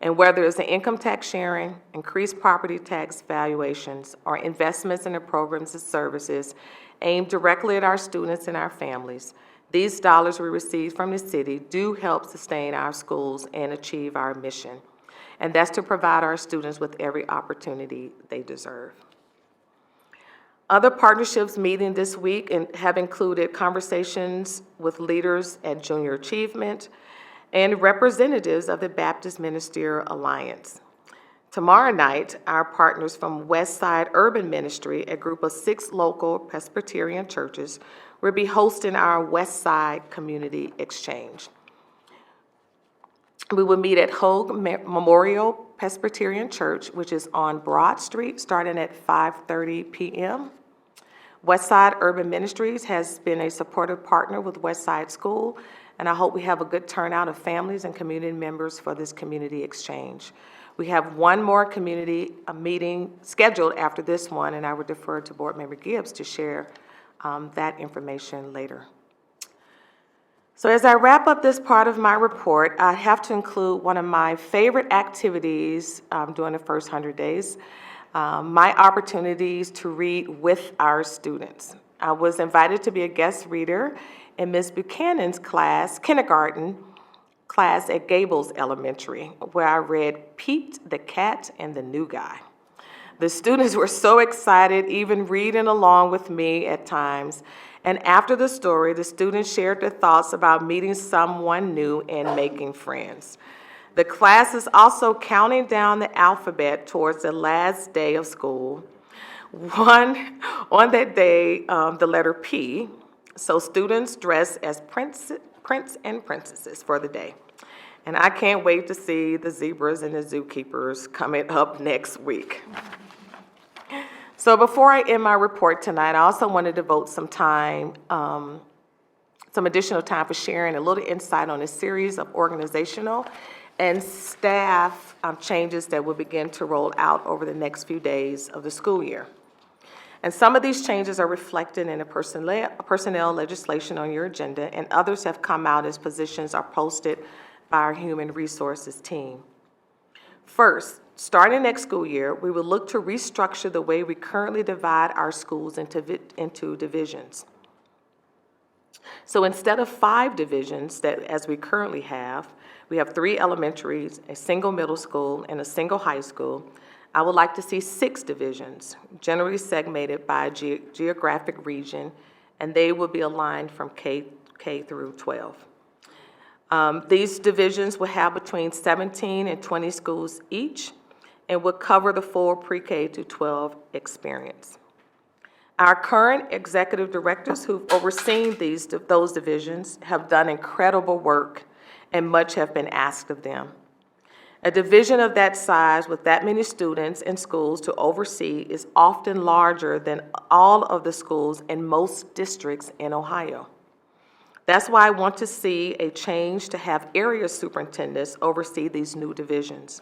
[SPEAKER 15] And whether it's an income tax sharing, increased property tax valuations, or investments in the programs and services aimed directly at our students and our families, these dollars we receive from the city do help sustain our schools and achieve our mission. And that's to provide our students with every opportunity they deserve. Other partnerships meeting this week have included conversations with leaders at Junior Achievement and representatives of the Baptist Ministerial Alliance. Tomorrow night, our partners from Westside Urban Ministry, a group of 6 local Presbyterian churches, will be hosting our Westside Community Exchange. We will meet at Hogue Memorial Presbyterian Church, which is on Broad Street, starting at 5:30 p.m. Westside Urban Ministries has been a supportive partner with Westside School, and I hope we have a good turnout of families and community members for this community exchange. We have one more community meeting scheduled after this one, and I would defer to Board Member Gibbs to share that information later. So as I wrap up this part of my report, I have to include one of my favorite activities during the first 100 days, my opportunities to read with our students. I was invited to be a guest reader in Ms. Buchanan's class, kindergarten class at Gables Elementary, where I read Pete the Cat and the New Guy. The students were so excited, even reading along with me at times. And after the story, the students shared their thoughts about meeting someone new and making friends. The class is also counting down the alphabet towards the last day of school. On that day, the letter P, so students dress as prince and princesses for the day. And I can't wait to see the zebras and the zookeepers coming up next week. So before I end my report tonight, I also want to devote some time, some additional time for sharing a little insight on a series of organizational and staff changes that will begin to roll out over the next few days of the school year. And some of these changes are reflected in the personnel legislation on your agenda, and others have come out as positions are posted by our human resources team. First, starting next school year, we will look to restructure the way we currently divide our schools into divisions. So instead of 5 divisions that as we currently have, we have 3 elementaries, a single middle school, and a single high school. I would like to see 6 divisions, generally segmented by geographic region, and they will be aligned from K through 12. These divisions will have between 17 and 20 schools each, and will cover the full pre-K to 12 experience. Our current executive directors who've overseen those divisions have done incredible work, and much have been asked of them. A division of that size with that many students and schools to oversee is often larger than all of the schools in most districts in Ohio. That's why I want to see a change to have area superintendents oversee these new divisions.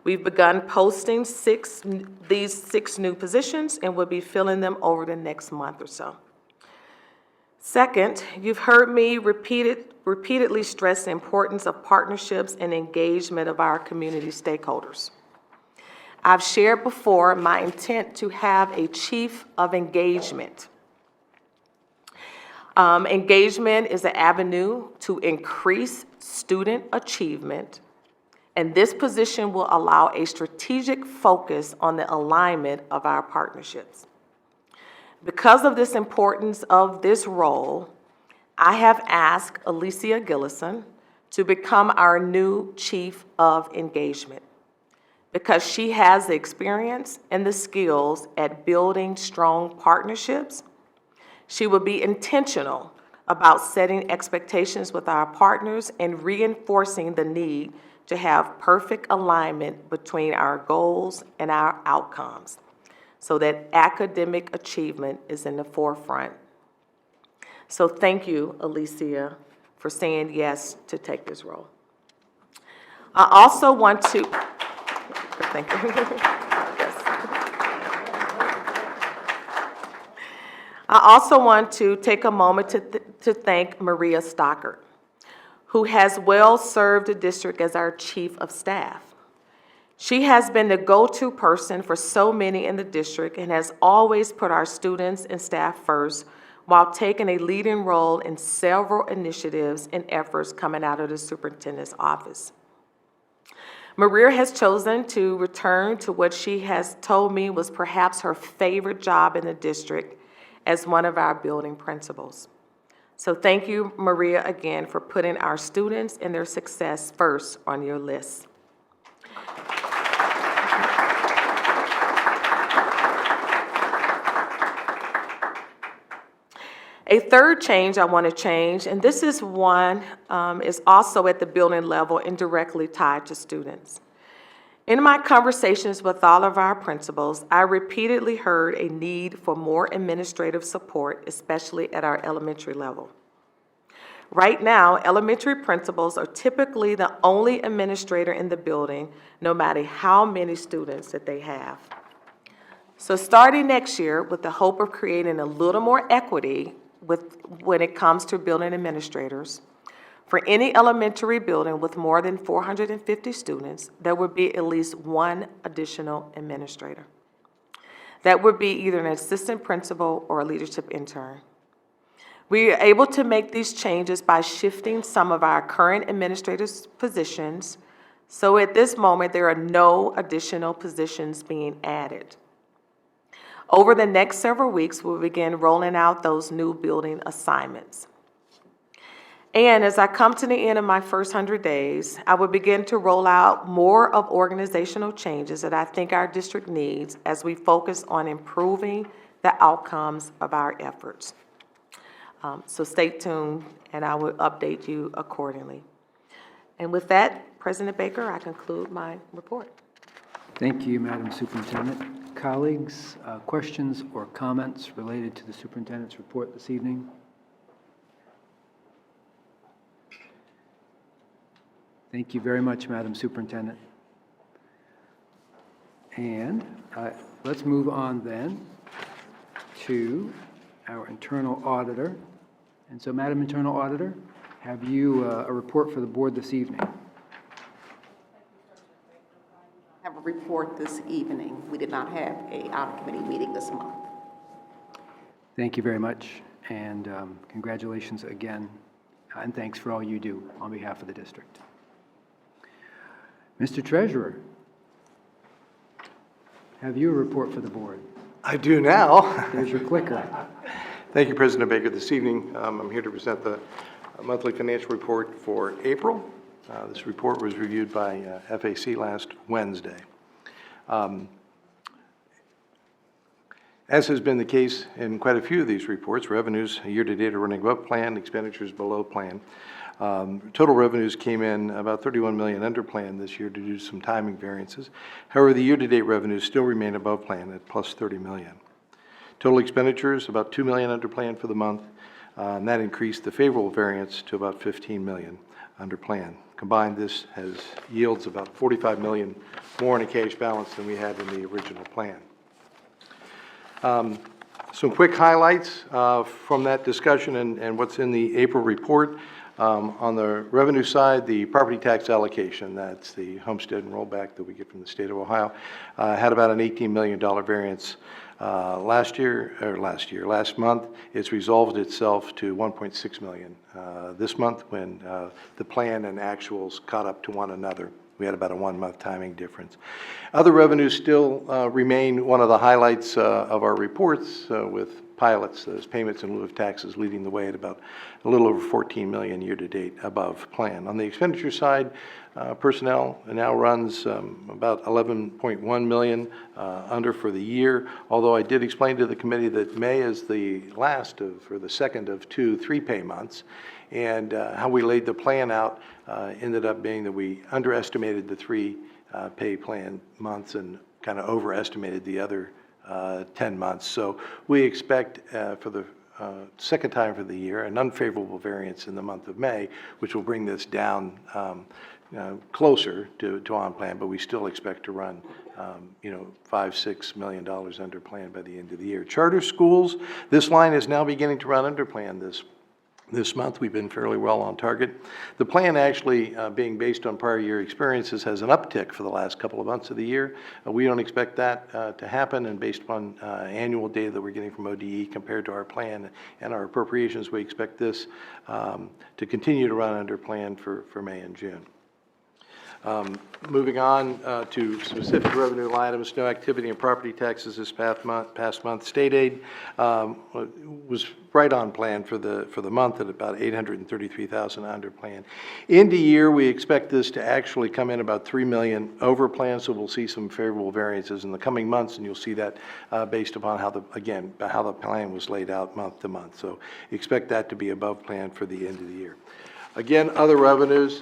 [SPEAKER 15] We've begun posting these 6 new positions, and we'll be filling them over the next month or so. Second, you've heard me repeatedly stress the importance of partnerships and engagement of our community stakeholders. I've shared before my intent to have a chief of engagement. Engagement is an avenue to increase student achievement, and this position will allow a strategic focus on the alignment of our partnerships. Because of this importance of this role, I have asked Alicia Gillison to become our new Chief of Engagement because she has the experience and the skills at building strong partnerships. She will be intentional about setting expectations with our partners and reinforcing the need to have perfect alignment between our goals and our outcomes so that academic achievement is in the forefront. So thank you, Alicia, for saying yes to take this role. I also want to, thank you. Yes. I also want to take a moment to thank Maria Stockert, who has well served the district as our Chief of Staff. She has been the go-to person for so many in the district and has always put our students and staff first while taking a leading role in several initiatives and efforts coming out of the superintendent's office. Maria has chosen to return to what she has told me was perhaps her favorite job in the district as one of our building principals. So thank you, Maria, again, for putting our students and their success first on your list. A third change I want to change, and this is one is also at the building level and directly tied to students. In my conversations with all of our principals, I repeatedly heard a need for more administrative support, especially at our elementary level. Right now, elementary principals are typically the only administrator in the building, no matter how many students that they have. So starting next year, with the hope of creating a little more equity when it comes to building administrators, for any elementary building with more than 450 students, there would be at least one additional administrator. That would be either an assistant principal or a leadership intern. We are able to make these changes by shifting some of our current administrators' positions, so at this moment there are no additional positions being added. Over the next several weeks, we'll begin rolling out those new building assignments. And as I come to the end of my first 100 days, I will begin to roll out more of organizational changes that I think our district needs as we focus on improving the outcomes of our efforts. So stay tuned, and I will update you accordingly. And with that, President Baker, I conclude my report.
[SPEAKER 1] Thank you, Madam Superintendent. Colleagues, questions or comments related to the superintendent's report this evening? Thank you very much, Madam Superintendent. And let's move on then to our internal auditor. And so, Madam Internal Auditor, have you a report for the board this evening?
[SPEAKER 16] Have a report this evening. We did not have a out-of-committee meeting this month.
[SPEAKER 1] Thank you very much, and congratulations again, and thanks for all you do on behalf of the district. Mr. Treasurer, have you a report for the board?
[SPEAKER 2] I do now.
[SPEAKER 1] There's your clicker.
[SPEAKER 2] Thank you, President Baker. This evening, I'm here to present the monthly financial report for April. This report was reviewed by FAC last Wednesday. As has been the case in quite a few of these reports, revenues year-to-date are running above plan, expenditures below plan. Total revenues came in about $31 million under plan this year due to some timing variances. However, the year-to-date revenues still remain above plan at plus $30 million. Total expenditures about $2 million under plan for the month, and that increased the favorable variance to about $15 million under plan. Combined, this yields about $45 million more in a cash balance than we had in the original plan. Some quick highlights from that discussion and what's in the April report. On the revenue side, the property tax allocation, that's the homestead and rollback that we get from the state of Ohio, had about an $18 million variance last month. It's resolved itself to $1.6 million this month when the plan and actuals caught up to one another. We had about a 1-month timing difference. Other revenues still remain one of the highlights of our reports with pilots, those payments in lieu of taxes leading the way at about a little over 14 million year-to-date above plan. On the expenditure side, personnel now runs about 11.1 million under for the year, although I did explain to the committee that May is the last of, or the second of 2 3-pay months, and how we laid the plan out ended up being that we underestimated the 3-pay plan months and kind of overestimated the other 10 months. So we expect for the second time for the year an unfavorable variance in the month of May, which will bring this down closer to on plan, but we still expect to run $5-6 million under plan by the end of the year. Charter schools, this line is now beginning to run under plan this month. We've been fairly well on target. The plan actually, being based on prior year experiences, has an uptick for the last couple of months of the year. We don't expect that to happen, and based upon annual data that we're getting from ODE compared to our plan and our appropriations, we expect this to continue to run under plan for May and June. Moving on to specific revenue line items, no activity in property taxes this past month. State aid was right on plan for the month at about $833,000 under plan. End of year, we expect this to actually come in about $3 million over plan, so we'll see some favorable variances in the coming months, and you'll see that based upon how the plan was laid out month to month. So expect that to be above plan for the end of the year. Again, other revenues.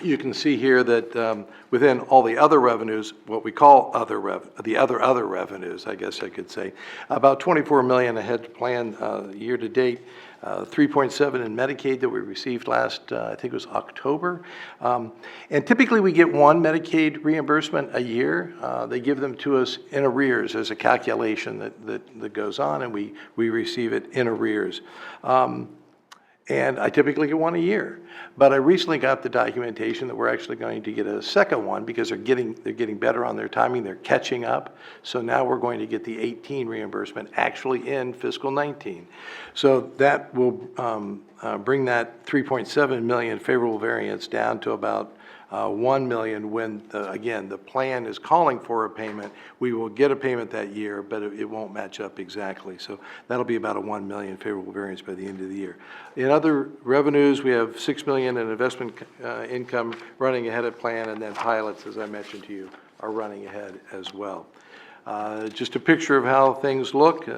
[SPEAKER 2] You can see here that within all the other revenues, what we call other revenues, I guess I could say, about $24 million ahead of plan year to date. 3.7 in Medicaid that we received last, I think it was October. And typically we get one Medicaid reimbursement a year. They give them to us in arrears. There's a calculation that goes on, and we receive it in arrears. And I typically get one a year. But I recently got the documentation that we're actually going to get a second one because they're getting better on their timing. They're catching up. So now we're going to get the 18 reimbursement actually in fiscal 19. So that will bring that 3.7 million favorable variance down to about 1 million when, again, the plan is calling for a payment. We will get a payment that year, but it won't match up exactly. So that'll be about a 1 million favorable variance by the end of the year. In other revenues, we have 6 million in investment income running ahead of plan, and then pilots, as I mentioned to you, are running ahead as well. Just a picture of how things look,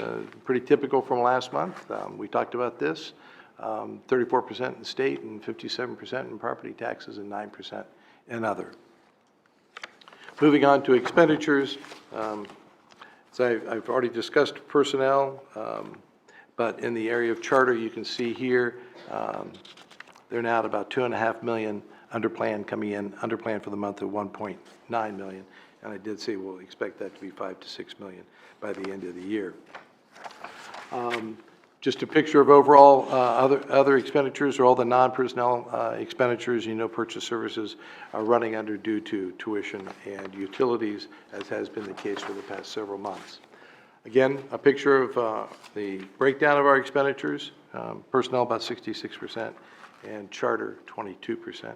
[SPEAKER 2] pretty typical from last month. We talked about this, 34% in state and 57% in property taxes and 9% and other. Moving on to expenditures, so I've already discussed personnel, but in the area of charter, you can see here, they're now at about $2.5 million under plan, coming in under plan for the month of $1.9 million. And I did say we'll expect that to be $5 to $6 million by the end of the year. Just a picture of overall other expenditures, or all the non-personnel expenditures. Purchase services are running under due to tuition and utilities, as has been the case for the past several months. Again, a picture of the breakdown of our expenditures. Personnel about 66% and charter 22%.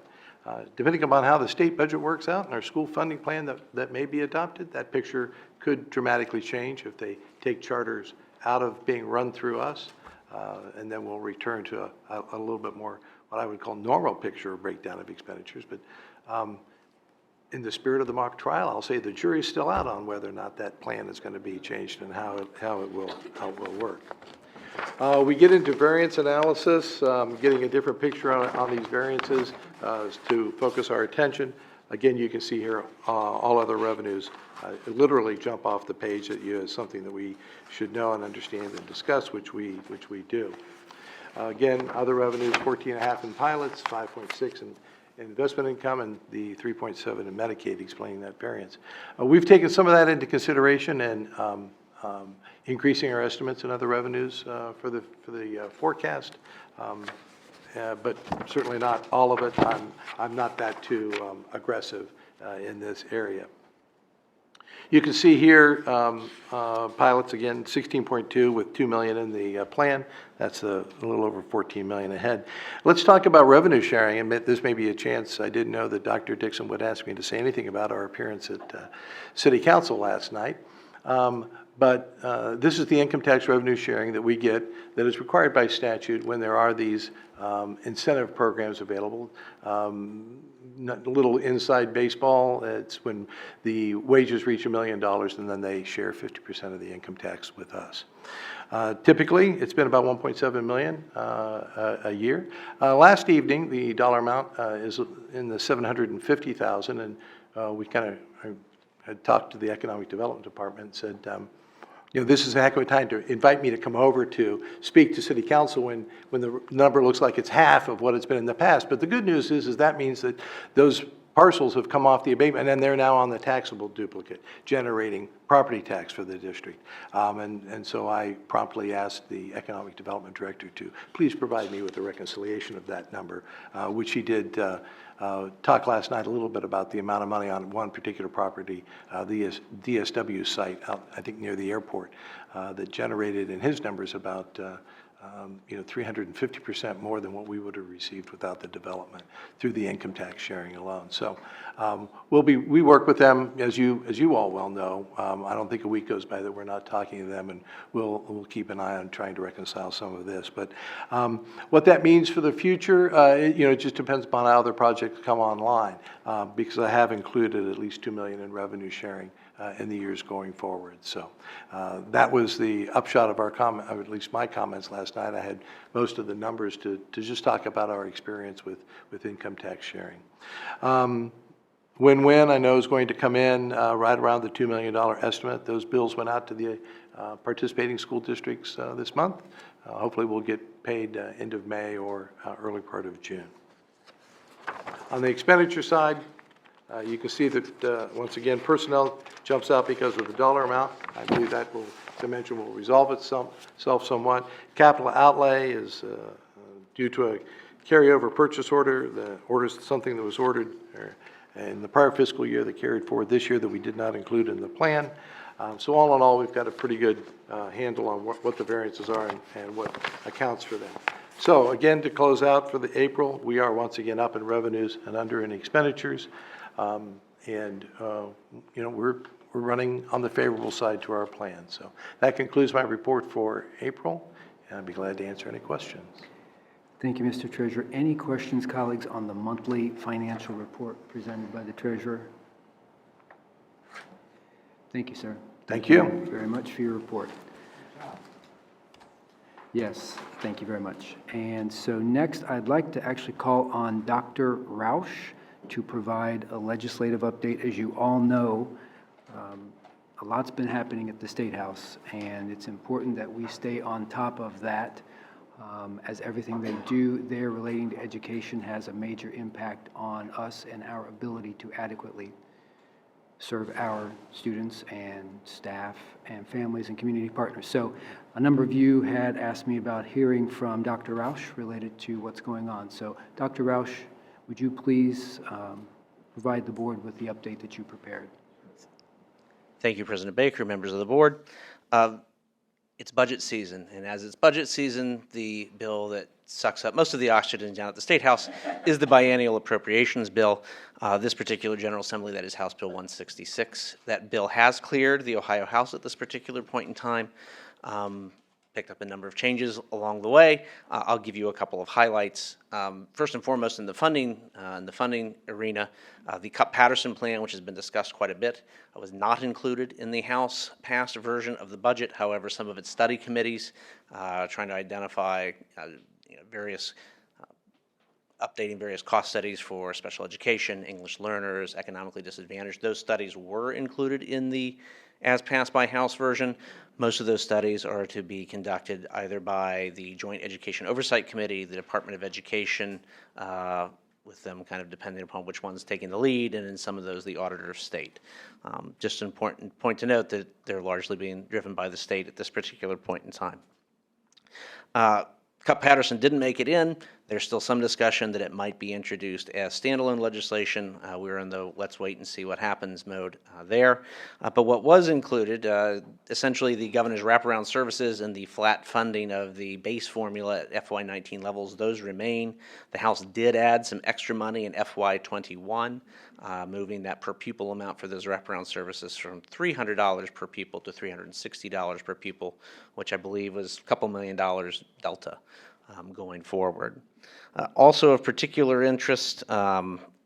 [SPEAKER 2] Depending upon how the state budget works out and our school funding plan that may be adopted, that picture could dramatically change if they take charters out of being run through us. And then we'll return to a little bit more what I would call normal picture of breakdown of expenditures. But in the spirit of the mock trial, I'll say the jury's still out on whether or not that plan is going to be changed and how it will work. We get into variance analysis, getting a different picture on these variances to focus our attention. Again, you can see here all other revenues literally jump off the page at you as something that we should know and understand and discuss, which we do. Again, other revenues, 14.5 in pilots, 5.6 in investment income, and the 3.7 in Medicaid, explaining that variance. We've taken some of that into consideration and increasing our estimates in other revenues for the forecast. But certainly not all of it. I'm not that too aggressive in this area. You can see here, pilots again, 16.2 with 2 million in the plan. That's a little over 14 million ahead. Let's talk about revenue sharing, and this may be a chance. I didn't know that Dr. Dixon would ask me to say anything about our appearance at City Council last night. But this is the income tax revenue sharing that we get that is required by statute when there are these incentive programs available. A little inside baseball, it's when the wages reach $1 million and then they share 50% of the income tax with us. Typically, it's been about 1.7 million a year. Last evening, the dollar amount is in the 750,000, and we kind of had talked to the Economic Development Department and said, you know, this is a heck of a time to invite me to come over to speak to City Council when the number looks like it's half of what it's been in the past. But the good news is that means that those parcels have come off the abatement, and they're now on the taxable duplicate, generating property tax for the district. And so I promptly asked the Economic Development Director to please provide me with a reconciliation of that number, which he did talk last night a little bit about the amount of money on one particular property, the DSW site out, I think, near the airport, that generated in his numbers about 350% more than what we would have received without the development through the income tax sharing alone. So we work with them, as you all well know. I don't think a week goes by that we're not talking to them, and we'll keep an eye on trying to reconcile some of this. But what that means for the future, it just depends upon how other projects come online, because I have included at least $2 million in revenue sharing in the years going forward. So that was the upshot of our comment, or at least my comments last night. I had most of the numbers to just talk about our experience with income tax sharing. Win-win, I know, is going to come in right around the $2 million estimate. Those bills went out to the participating school districts this month. Hopefully we'll get paid end of May or early part of June. On the expenditure side, you can see that, once again, personnel jumps out because of the dollar amount. I believe that will, as I mentioned, will resolve itself somewhat. Capital outlay is due to a carryover purchase order. The order is something that was ordered in the prior fiscal year that carried forward this year that we did not include in the plan. So all in all, we've got a pretty good handle on what the variances are and what accounts for them. So again, to close out for the April, we are once again up in revenues and under in expenditures. We're running on the favorable side to our plan. So that concludes my report for April, and I'd be glad to answer any questions.
[SPEAKER 1] Thank you, Mr. Treasurer. Any questions, colleagues, on the monthly financial report presented by the Treasurer? Thank you, sir.
[SPEAKER 2] Thank you.
[SPEAKER 1] Very much for your report. Yes, thank you very much. And so next, I'd like to actually call on Dr. Roush to provide a legislative update. As you all know, a lot's been happening at the State House, and it's important that we stay on top of that, as everything they do there relating to education has a major impact on us and our ability to adequately serve our students and staff and families and community partners. So a number of you had asked me about hearing from Dr. Roush related to what's going on. So Dr. Roush, would you please provide the board with the update that you prepared?
[SPEAKER 17] Thank you, President Baker, members of the board. It's budget season, and as it's budget season, the bill that sucks up most of the oxygen down at the State House is the biennial appropriations bill. This particular General Assembly, that is House Bill 166. That bill has cleared the Ohio House at this particular point in time. Picked up a number of changes along the way. I'll give you a couple of highlights. First and foremost, in the funding arena, the Cupp-Patterson plan, which has been discussed quite a bit, was not included in the House passed version of the budget. However, some of its study committees trying to identify updating various cost studies for special education, English learners, economically disadvantaged. Those studies were included in the as passed by House version. Most of those studies are to be conducted either by the Joint Education Oversight Committee, the Department of Education, with them kind of depending upon which one's taking the lead, and in some of those, the Auditor of State. Just an important point to note that they're largely being driven by the state at this particular point in time. Cupp-Patterson didn't make it in. There's still some discussion that it might be introduced as standalone legislation. We're in the let's wait and see what happens mode there. But what was included, essentially the governor's wraparound services and the flat funding of the base formula at FY19 levels, those remain. The House did add some extra money in FY21, moving that per pupil amount for those wraparound services from $300 per pupil to $360 per pupil, which I believe was a couple $1 million delta going forward. Also of particular interest,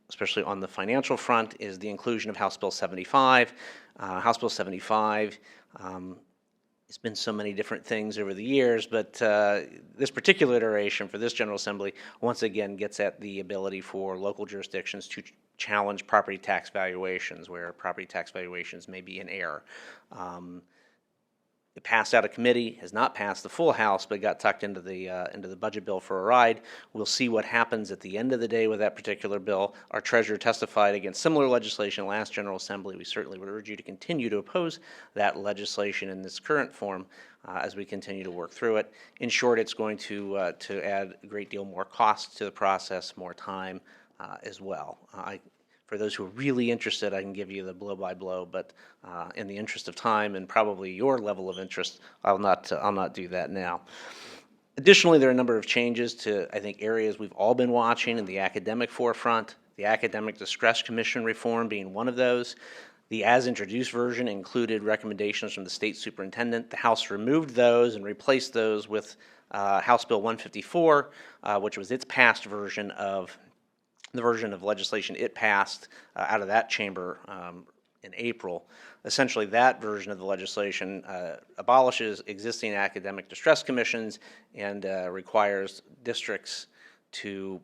[SPEAKER 17] especially on the financial front, is the inclusion of House Bill 75. House Bill 75, it's been so many different things over the years, but this particular iteration for this General Assembly once again gets at the ability for local jurisdictions to challenge property tax valuations where property tax valuations may be in error. It passed out of committee, has not passed the full House, but got tucked into the budget bill for a ride. We'll see what happens at the end of the day with that particular bill. Our treasurer testified against similar legislation last General Assembly. We certainly would urge you to continue to oppose that legislation in this current form as we continue to work through it. In short, it's going to add a great deal more cost to the process, more time as well. For those who are really interested, I can give you the blow-by-blow, but in the interest of time and probably your level of interest, I'll not do that now. Additionally, there are a number of changes to, I think, areas we've all been watching in the academic forefront, the Academic Distress Commission reform being one of those. The as-introduced version included recommendations from the state superintendent. The House removed those and replaced those with House Bill 154, which was its passed version of the version of legislation it passed out of that chamber in April. Essentially, that version of the legislation abolishes existing academic distress commissions and requires districts to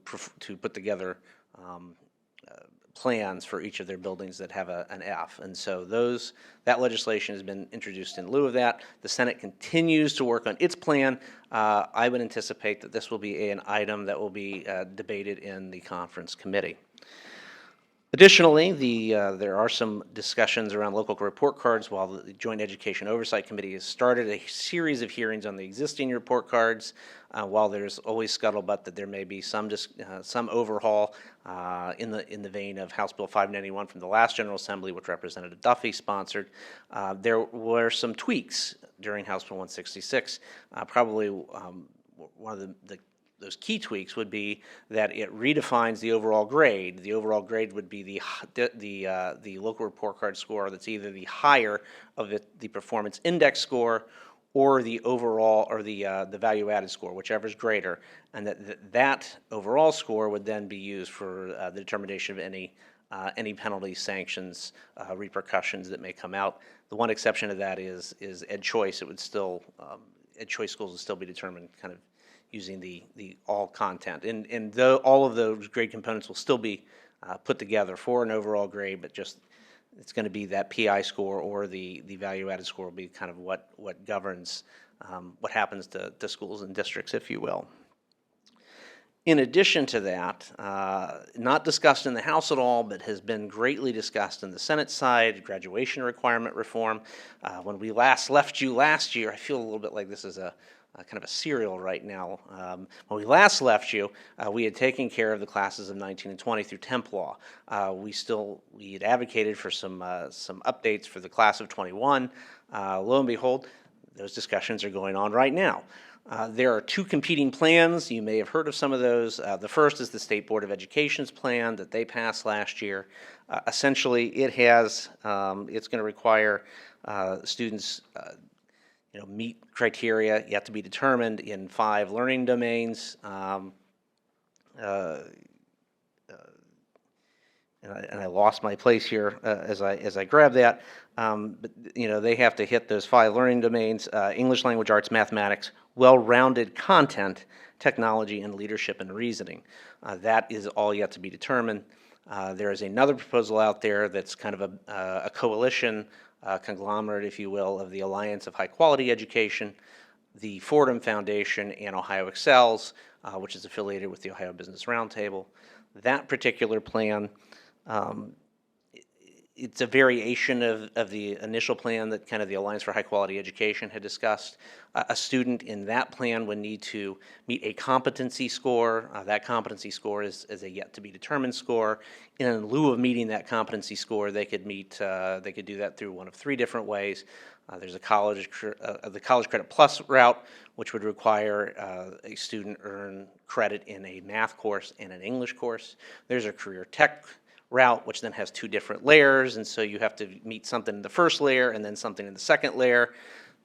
[SPEAKER 17] put together plans for each of their buildings that have an F. And so that legislation has been introduced in lieu of that. The Senate continues to work on its plan. I would anticipate that this will be an item that will be debated in the conference committee. Additionally, there are some discussions around local report cards. While the Joint Education Oversight Committee has started a series of hearings on the existing report cards, while there's always scuttlebutt that there may be some overhaul in the vein of House Bill 591 from the last General Assembly, which Representative Duffy sponsored, there were some tweaks during House Bill 166. Probably one of those key tweaks would be that it redefines the overall grade. The overall grade would be the local report card score that's either the higher of the performance index score or the overall or the value added score, whichever is greater, and that overall score would then be used for the determination of any penalty, sanctions, repercussions that may come out. The one exception to that is Ed Choice. It would still Ed Choice schools would still be determined kind of using the all content. And though all of those grade components will still be put together for an overall grade, but just it's going to be that PI score or the value-added score will be kind of what governs what happens to schools and districts, if you will. In addition to that, not discussed in the House at all, but has been greatly discussed in the Senate side, graduation requirement reform. When we last left you last year, I feel a little bit like this is a kind of a serial right now. When we last left you, we had taken care of the classes of 19 and 20 through temp law. We had advocated for some updates for the class of 21. Lo and behold, those discussions are going on right now. There are two competing plans. You may have heard of some of those. The first is the State Board of Education's plan that they passed last year. Essentially, it's going to require students meet criteria yet to be determined in 5 learning domains. And I lost my place here as I grab that. But they have to hit those 5 learning domains: English, language arts, mathematics, well-rounded content, technology, and leadership and reasoning. That is all yet to be determined. There is another proposal out there that's kind of a coalition, conglomerate, if you will, of the Alliance of High Quality Education, the Fordham Foundation, and Ohio Excels, which is affiliated with the Ohio Business Roundtable. That particular plan it's a variation of the initial plan that kind of the Alliance for High Quality Education had discussed. A student in that plan would need to meet a competency score. That competency score is a yet-to-be-determined score. In lieu of meeting that competency score, they could do that through one of three different ways. There's the College Credit Plus route, which would require a student earn credit in a math course and an English course. There's a Career Tech route, which then has two different layers, and so you have to meet something in the first layer and then something in the second layer.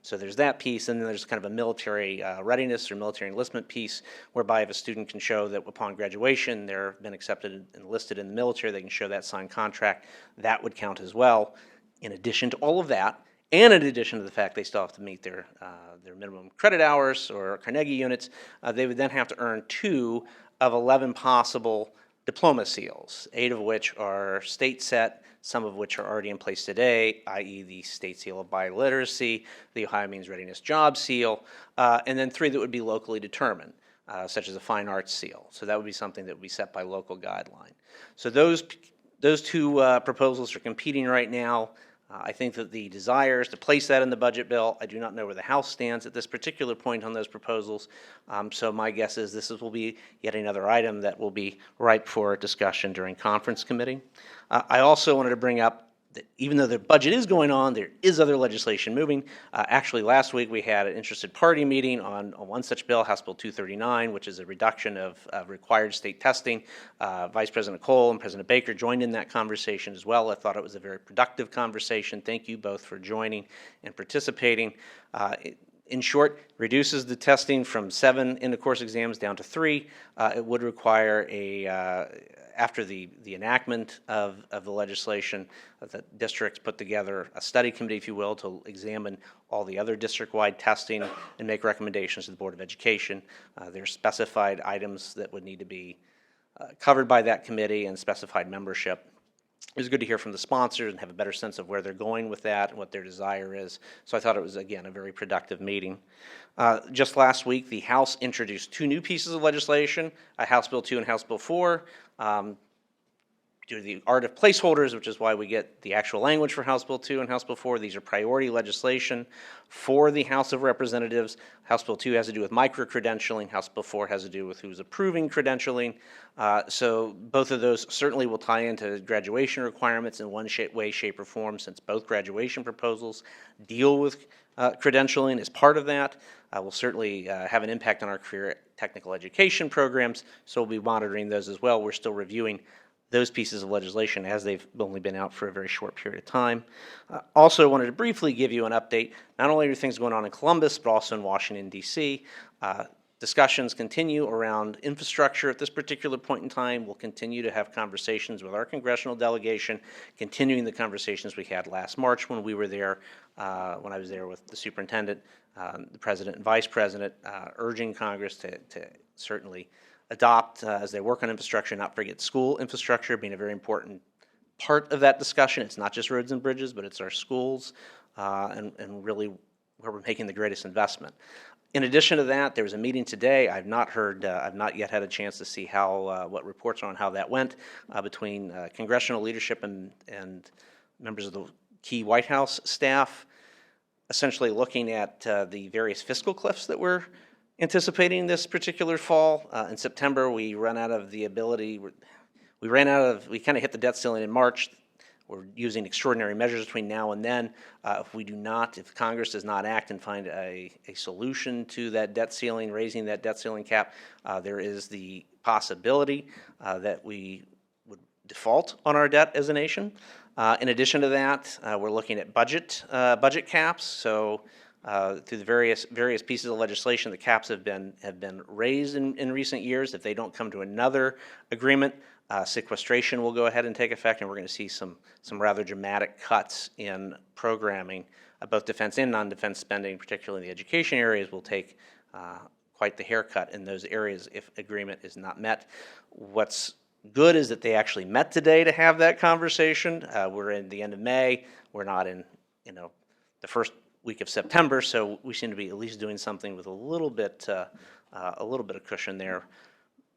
[SPEAKER 17] So there's that piece, and then there's kind of a military readiness or military enlistment piece, whereby if a student can show that upon graduation they've been accepted and enlisted in the military, they can show that signed contract, that would count as well. In addition to all of that, and in addition to the fact they still have to meet their minimum credit hours or Carnegie units, they would then have to earn 2 of 11 possible diploma seals, 8 of which are state set, some of which are already in place today, i.e. the State Seal of Biliteracy, the Ohio Means Readiness Job Seal, and then 3 that would be locally determined, such as a Fine Arts Seal. So that would be something that would be set by local guideline. So those 2 proposals are competing right now. I think that the desire is to place that in the budget bill. I do not know where the House stands at this particular point on those proposals. So my guess is this will be yet another item that will be ripe for discussion during conference committee. I also wanted to bring up that even though the budget is going on, there is other legislation moving. Actually, last week we had an interested party meeting on one such bill, House Bill 239, which is a reduction of required state testing. Vice President Cole and President Baker joined in that conversation as well. I thought it was a very productive conversation. Thank you both for joining and participating. In short, reduces the testing from 7 end-of-course exams down to 3. It would require after the enactment of the legislation, that districts put together a study committee, if you will, to examine all the other district-wide testing and make recommendations to the Board of Education. There's specified items that would need to be covered by that committee and specified membership. It was good to hear from the sponsors and have a better sense of where they're going with that and what their desire is. So I thought it was, again, a very productive meeting. Just last week, the House introduced 2 new pieces of legislation, House Bill 2 and House Bill 4. Due to the art of placeholders, which is why we get the actual language for House Bill 2 and House Bill 4. These are priority legislation for the House of Representatives. House Bill 2 has to do with micro-credentialing. House Bill 4 has to do with who's approving credentialing. So both of those certainly will tie into graduation requirements in one way, shape, or form, since both graduation proposals deal with credentialing as part of that. Will certainly have an impact on our career technical education programs, so we'll be monitoring those as well. We're still reviewing those pieces of legislation as they've only been out for a very short period of time. Also wanted to briefly give you an update. Not only are things going on in Columbus, but also in Washington, D.C. Discussions continue around infrastructure at this particular point in time. We'll continue to have conversations with our congressional delegation, continuing the conversations we had last March when we were there, when I was there with the superintendent, the president and vice president, urging Congress to certainly adopt, as they work on infrastructure, not forget school infrastructure being a very important part of that discussion. It's not just roads and bridges, but it's our schools and really where we're making the greatest investment. In addition to that, there was a meeting today. I've not yet had a chance to see what reports are on how that went between congressional leadership and members of the key White House staff, essentially looking at the various fiscal cliffs that we're anticipating this particular fall. In September, we kind of hit the debt ceiling in March. We're using extraordinary measures between now and then. If Congress does not act and find a solution to that debt ceiling, raising that debt ceiling cap, there is the possibility that we would default on our debt as a nation. In addition to that, we're looking at budget caps. So through the various pieces of legislation, the caps have been raised in recent years. If they don't come to another agreement, sequestration will go ahead and take effect, and we're going to see some rather dramatic cuts in programming. Both defense and non-defense spending, particularly in the education areas, will take quite the haircut in those areas if agreement is not met. What's good is that they actually met today to have that conversation. We're in the end of May. We're not in the first week of September, so we seem to be at least doing something with a little bit of cushion there.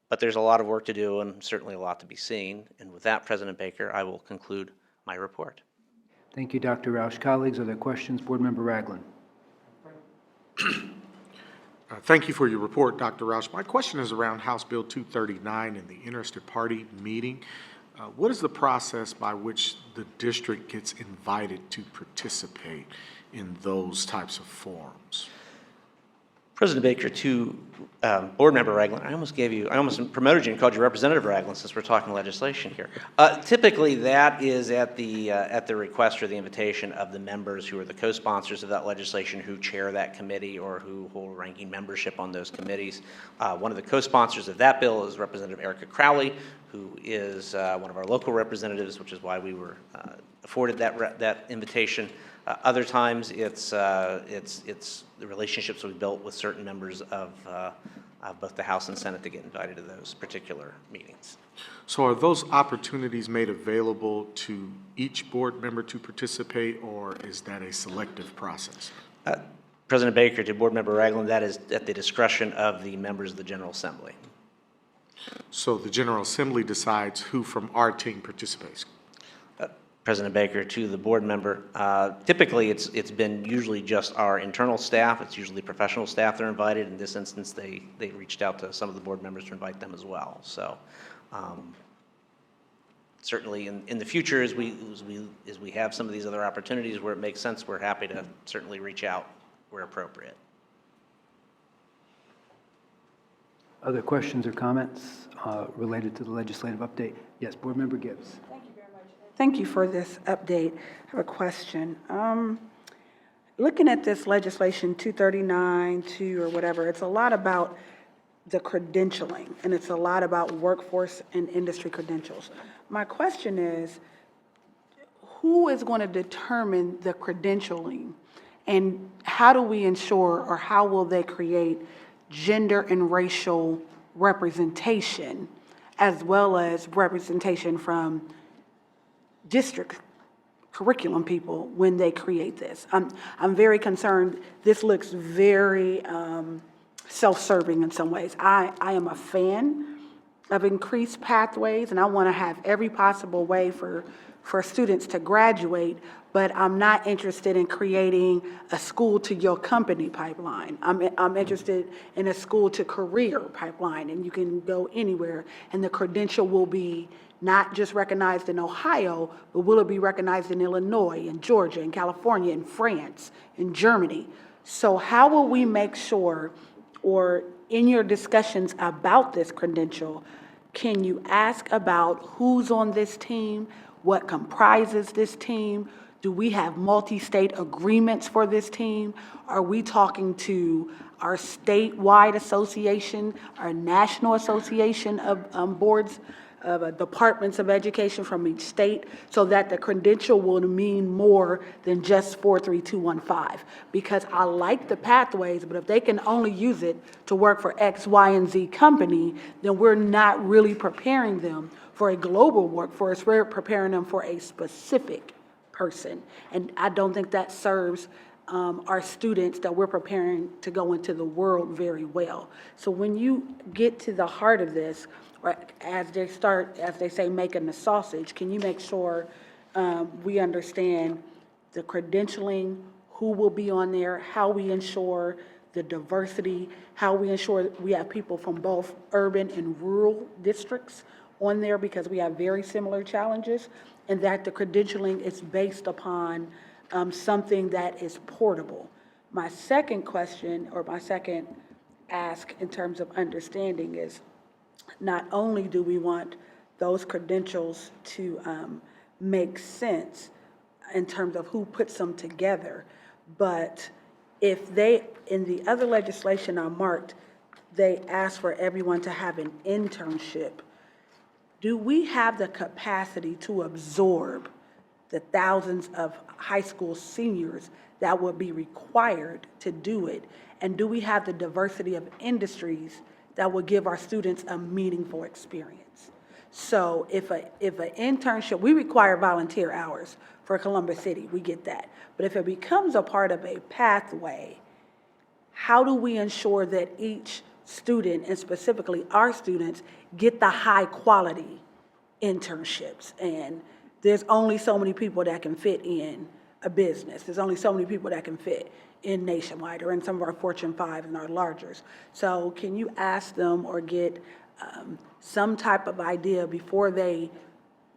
[SPEAKER 17] But there's a lot of work to do and certainly a lot to be seen. And with that, President Baker, I will conclude my report.
[SPEAKER 1] Thank you, Dr. Roush. Colleagues, are there questions? Board Member Ragland.
[SPEAKER 10] Thank you for your report, Dr. Roush. My question is around House Bill 239 and the interested party meeting. What is the process by which the district gets invited to participate in those types of forums?
[SPEAKER 17] President Baker, to Board Member Ragland, I almost promoted you and called you Representative Ragland since we're talking legislation here. Typically, that is at the request or the invitation of the members who are the co-sponsors of that legislation, who chair that committee or who hold ranking membership on those committees. One of the co-sponsors of that bill is Representative Erica Crowley, who is one of our local representatives, which is why we were afforded that invitation. Other times, it's the relationships we've built with certain members of both the House and Senate to get invited to those particular meetings.
[SPEAKER 10] So are those opportunities made available to each board member to participate, or is that a selective process?
[SPEAKER 17] President Baker, to Board Member Ragland, that is at the discretion of the members of the General Assembly.
[SPEAKER 10] So the General Assembly decides who from our team participates?
[SPEAKER 17] President Baker, to the board member, typically it's been usually just our internal staff. It's usually professional staff that are invited. In this instance, they reached out to some of the board members to invite them as well. So certainly in the future, as we have some of these other opportunities where it makes sense, we're happy to certainly reach out where appropriate.
[SPEAKER 1] Other questions or comments related to the legislative update? Yes, Board Member Gibbs.
[SPEAKER 11] Thank you for this update. I have a question. Looking at this legislation 239-2 or whatever, it's a lot about the credentialing, and it's a lot about workforce and industry credentials. My question is, who is going to determine the credentialing, and how do we ensure, or how will they create gender and racial representation, as well as representation from district curriculum people when they create this? I'm very concerned. This looks very self-serving in some ways. I am a fan of increased pathways, and I want to have every possible way for students to graduate, but I'm not interested in creating a school to your company pipeline. I'm interested in a school to career pipeline, and you can go anywhere, and the credential will be not just recognized in Ohio, but will it be recognized in Illinois, in Georgia, in California, in France, in Germany? So how will we make sure, or in your discussions about this credential, can you ask about who's on this team, what comprises this team? Do we have multi-state agreements for this team? Are we talking to our statewide association, our national association of boards, of departments of education from each state, so that the credential will mean more than just 43215? Because I like the pathways, but if they can only use it to work for X, Y, and Z company, then we're not really preparing them for a global workforce. We're preparing them for a specific person. And I don't think that serves our students that we're preparing to go into the world very well. So when you get to the heart of this, or as they say, making the sausage, can you make sure we understand the credentialing, who will be on there, how we ensure the diversity, how we ensure we have people from both urban and rural districts on there, because we have very similar challenges, and that the credentialing is based upon something that is portable. My second question, or my second ask in terms of understanding, is not only do we want those credentials to make sense in terms of who puts them together, but if they, in the other legislation are marked, they ask for everyone to have an internship. Do we have the capacity to absorb the thousands of high school seniors that would be required to do it? And do we have the diversity of industries that will give our students a meaningful experience? So if an internship, we require volunteer hours for Columbus City, we get that. But if it becomes a part of a pathway, how do we ensure that each student, and specifically our students, get the high quality internships? And there's only so many people that can fit in a business. There's only so many people that can fit in Nationwide or in some of our Fortune 5 and our largers. So can you ask them or get some type of idea before they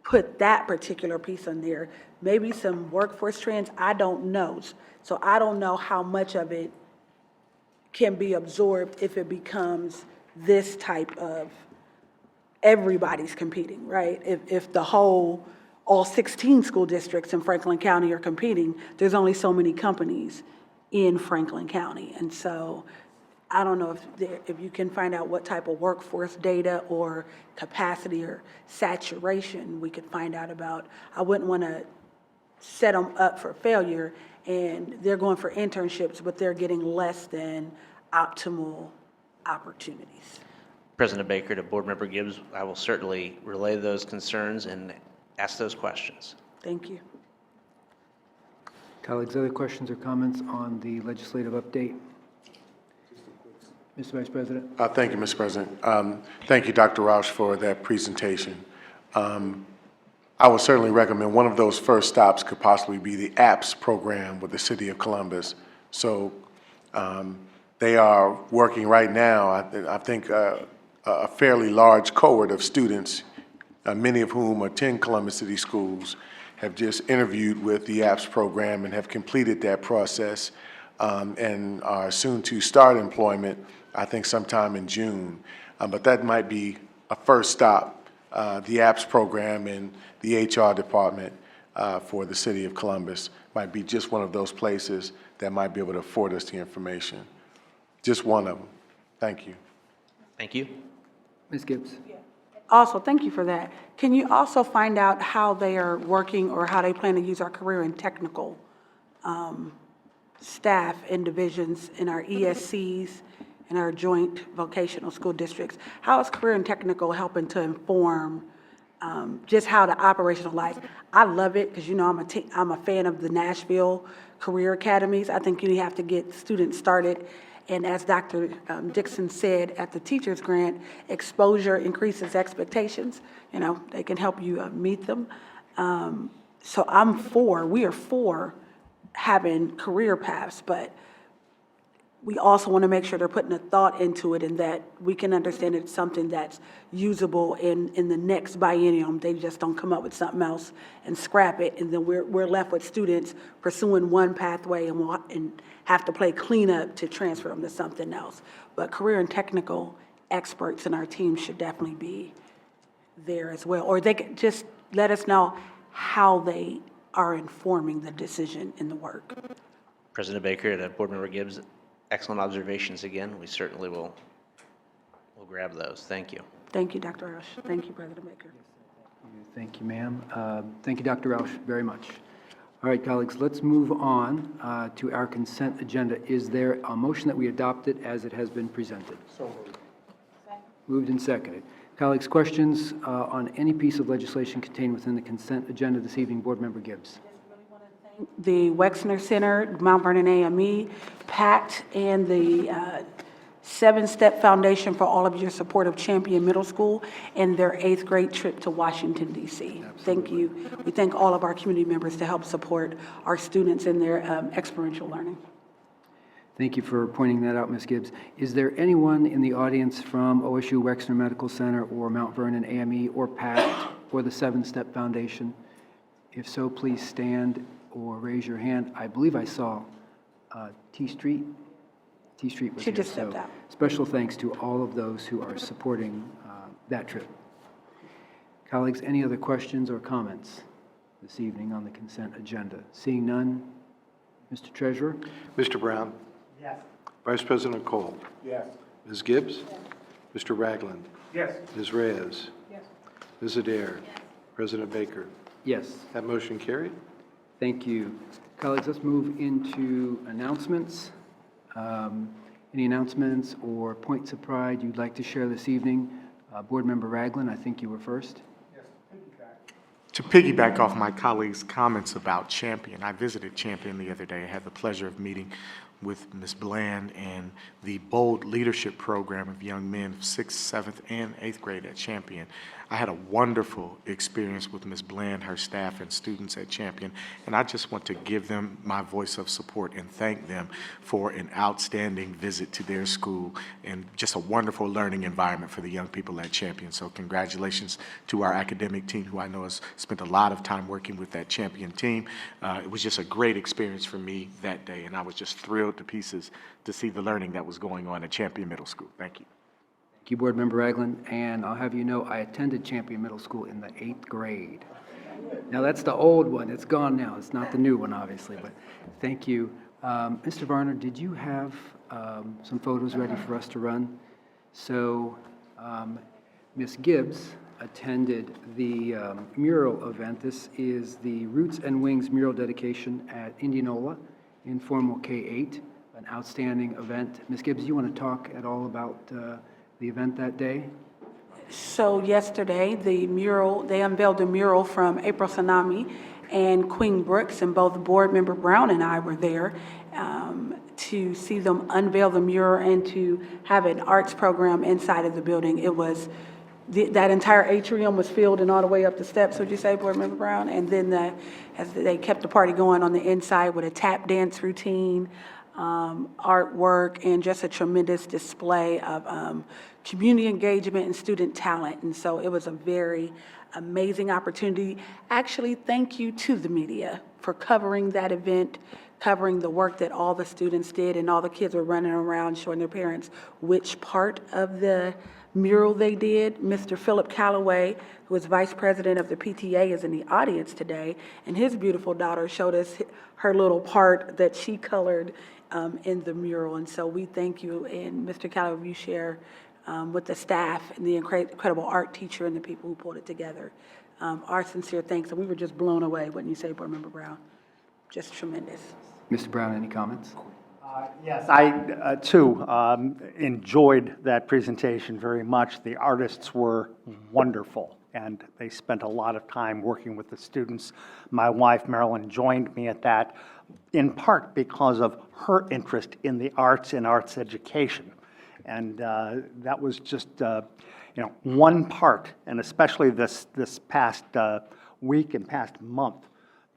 [SPEAKER 11] put that particular piece on there? Maybe some workforce trends, I don't know. So I don't know how much of it can be absorbed if it becomes this type of, everybody's competing, right? If all 16 school districts in Franklin County are competing, there's only so many companies in Franklin County. And so I don't know if you can find out what type of workforce data or capacity or saturation we could find out about. I wouldn't want to set them up for failure and they're going for internships, but they're getting less than optimal opportunities.
[SPEAKER 17] President Baker, to Board Member Gibbs, I will certainly relay those concerns and ask those questions.
[SPEAKER 11] Thank you.
[SPEAKER 1] Colleagues, other questions or comments on the legislative update? Mr. Vice President.
[SPEAKER 5] Thank you, Mr. President. Thank you, Dr. Roush, for that presentation. I would certainly recommend one of those first stops could possibly be the APPS program with the City of Columbus. So they are working right now, I think, a fairly large cohort of students, many of whom attend Columbus City Schools, have just interviewed with the APPS program and have completed that process and are soon to start employment, I think sometime in June. But that might be a first stop, the APPS program and the HR department for the City of Columbus might be just one of those places that might be able to afford us the information. Just one of them. Thank you.
[SPEAKER 17] Thank you.
[SPEAKER 1] Ms. Gibbs.
[SPEAKER 11] Also, thank you for that. Can you also find out how they are working or how they plan to use our career and technical staff and divisions in our ESCs and our joint vocational school districts? How is career and technical helping to inform just how to operationalize? I love it because, you know, I'm a fan of the Nashville Career Academies. I think you have to get students started. And as Dr. Dixon said at the Teachers Grant, exposure increases expectations. You know, they can help you meet them. So we are for having career paths, but we also want to make sure they're putting a thought into it and that we can understand it's something that's usable in the next biennium. They just don't come up with something else and scrap it, and then we're left with students pursuing one pathway and have to play cleanup to transfer them to something else. But career and technical experts in our team should definitely be there as well. Or they could just let us know how they are informing the decision in the work.
[SPEAKER 17] President Baker, to Board Member Gibbs, excellent observations again. We certainly will grab those. Thank you.
[SPEAKER 11] Thank you, Dr. Roush. Thank you, President Baker.
[SPEAKER 1] Thank you, ma'am. Thank you, Dr. Roush, very much. All right, colleagues, let's move on to our consent agenda. Is there a motion that we adopt it as it has been presented?
[SPEAKER 10] So moved.
[SPEAKER 1] Moved and seconded. Colleagues, questions on any piece of legislation contained within the consent agenda this evening? Board Member Gibbs.
[SPEAKER 11] The Wexner Center, Mount Vernon AME, PACT, and the Seven-Step Foundation for all of your support of Champion Middle School and their 8th grade trip to Washington, D.C. Thank you. We thank all of our community members to help support our students in their experiential learning.
[SPEAKER 1] Thank you for pointing that out, Ms. Gibbs. Is there anyone in the audience from OSU Wexner Medical Center or Mount Vernon AME or PACT or the Seven-Step Foundation? If so, please stand or raise your hand. I believe I saw T Street. T Street was
[SPEAKER 11] She
[SPEAKER 1] here.
[SPEAKER 11] just stepped out.
[SPEAKER 1] Special thanks to all of those who are supporting that trip. Colleagues, any other questions or comments this evening on the consent agenda? Seeing none, Mr. Treasurer?
[SPEAKER 2] Mr. Brown?
[SPEAKER 3] Yes.
[SPEAKER 2] Vice President Cole?
[SPEAKER 10] Yes.
[SPEAKER 2] Ms. Gibbs? Mr. Ragland?
[SPEAKER 10] Yes.
[SPEAKER 2] Ms. Reyes?
[SPEAKER 11] Yes.
[SPEAKER 2] Ms. Adair? President Baker?
[SPEAKER 1] Yes.
[SPEAKER 2] That motion carried.
[SPEAKER 1] Thank you. Colleagues, let's move into announcements. Any announcements or points of pride you'd like to share this evening? Board Member Ragland, I think you were first.
[SPEAKER 10] To piggyback off my colleague's comments about Champion, I visited Champion the other day. I had the pleasure of meeting with Ms. Bland and the Bold Leadership Program of young men, 6th, 7th, and 8th grade at Champion. I had a wonderful experience with Ms. Bland, her staff, and students at Champion, and I just want to give them my voice of support and thank them for an outstanding visit to their school and just a wonderful learning environment for the young people at Champion. So congratulations to our academic team, who I know has spent a lot of time working with that Champion team. It was just a great experience for me that day, and I was just thrilled to pieces to see the learning that was going on at Champion Middle School. Thank you.
[SPEAKER 1] Thank you, Board Member Eglin, and I'll have you know, I attended Champion Middle School in the 8th grade. Now, that's the old one. It's gone now. It's not the new one, obviously, but thank you. Mr. Varner, did you have some photos ready for us to run? So, Ms. Gibbs attended the mural event. This is the Roots and Wings mural dedication at Indianola, informal K-8, an outstanding event. Ms. Gibbs, you want to talk at all about the event that day?
[SPEAKER 11] So yesterday, they unveiled the mural from April Tsunami and Queen Brooks, and both Board Member Brown and I were there to see them unveil the mural and to have an arts program inside of the building. It was, that entire atrium was filled and all the way up the steps, would you say, Board Member Brown? And then as they kept the party going on the inside with a tap dance routine, artwork, and just a tremendous display of community engagement and student talent. And so it was a very amazing opportunity. Actually, thank you to the media for covering that event, covering the work that all the students did, and all the kids were running around showing their parents which part of the mural they did. Mr. Philip Calloway, who is Vice President of the PTA, is in the audience today, and his beautiful daughter showed us her little part that she colored in the mural. And so we thank you, and Mr. Calloway, you share with the staff and the incredible art teacher and the people who pulled it together. Our sincere thanks, and we were just blown away, wouldn't you say, Board Member Brown? Just tremendous.
[SPEAKER 1] Mr. Brown, any comments?
[SPEAKER 3] Yes, I too enjoyed that presentation very much. The artists were wonderful, and they spent a lot of time working with the students. My wife, Marilyn, joined me at that, in part because of her interest in the arts and arts education. And that was just, one part, and especially this past week and past month,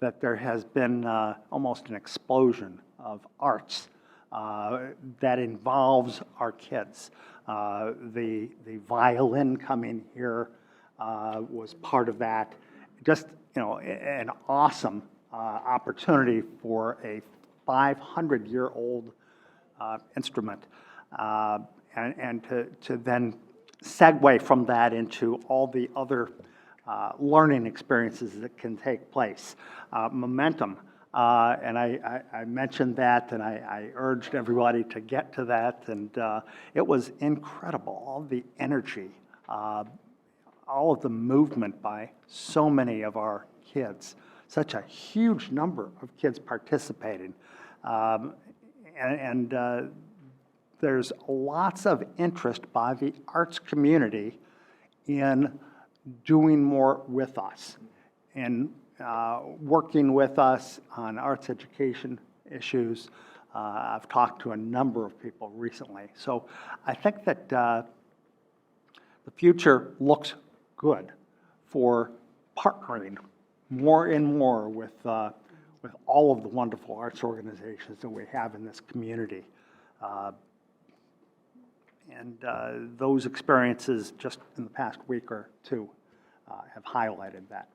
[SPEAKER 3] that there has been almost an explosion of arts that involves our kids. The violin coming here was part of that. Just, an awesome opportunity for a 500-year-old instrument. And to then segue from that into all the other learning experiences that can take place. Momentum. And I mentioned that, and I urged everybody to get to that, and it was incredible, all the energy, all of the movement by so many of our kids, such a huge number of kids participating. There's lots of interest by the arts community in doing more with us, and working with us on arts education issues. I've talked to a number of people recently. So I think that the future looks good for partnering more and more with all of the wonderful arts organizations that we have in this community. Those experiences just in the past week or two have highlighted that.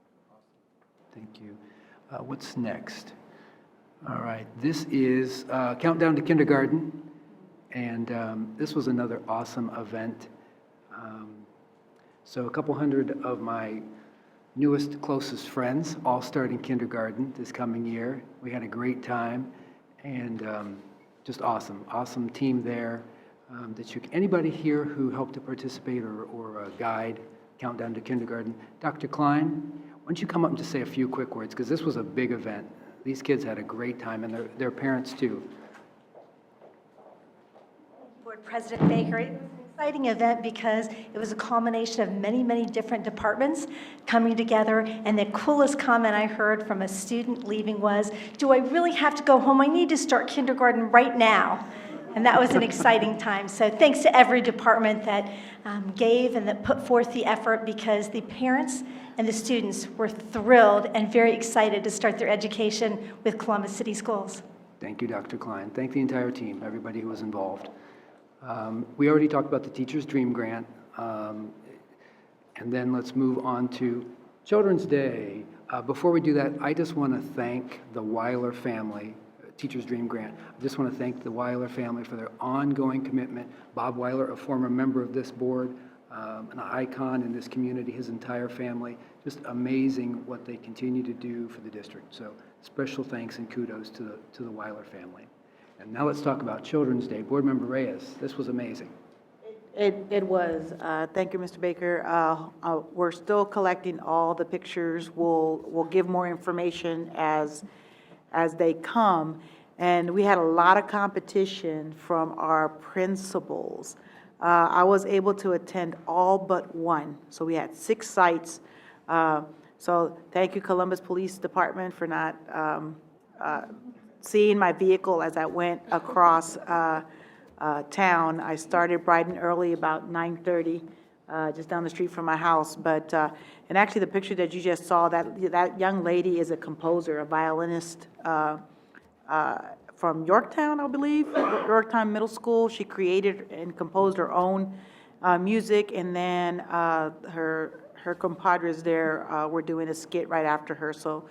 [SPEAKER 1] Thank you. What's next? All right, this is Countdown to Kindergarten, and this was another awesome event. So a couple hundred of my newest, closest friends all starting kindergarten this coming year. We had a great time, and just awesome team there. Anybody here who helped to participate or guide Countdown to Kindergarten? Dr. Klein, why don't you come up and just say a few quick words, because this was a big event. These kids had a great time, and their parents too.
[SPEAKER 18] Board President Baker, exciting event because it was a culmination of many, many different departments coming together. And the coolest comment I heard from a student leaving was, "Do I really have to go home? I need to start kindergarten right now." And that was an exciting time. So thanks to every department that gave and that put forth the effort, because the parents and the students were thrilled and very excited to start their education with Columbus City Schools.
[SPEAKER 1] Thank you, Dr. Klein. Thank the entire team, everybody who was involved. We already talked about the Teacher's Dream Grant. And then let's move on to Children's Day. Before we do that, I just want to thank the Weiler family, Teacher's Dream Grant. I just want to thank the Weiler family for their ongoing commitment. Bob Weiler, a former member of this board, an icon in this community, his entire family, just amazing what they continue to do for the district. So special thanks and kudos to the Weiler family. And now let's talk about Children's Day. Board Member Reyes, this was amazing.
[SPEAKER 14] It was. Thank you, Mr. Baker. We're still collecting all the pictures. We'll give more information as they come. And we had a lot of competition from our principals. I was able to attend all but one. So we had 6 sites. So thank you, Columbus Police Department, for not seeing my vehicle as I went across town. I started bright and early, about 9:30, just down the street from my house. But and actually, the picture that you just saw, that young lady is a composer, a violinist from Yorktown, I believe, Yorktown Middle School. She created and composed her own music, and then her compadres there were doing a skit right after her. So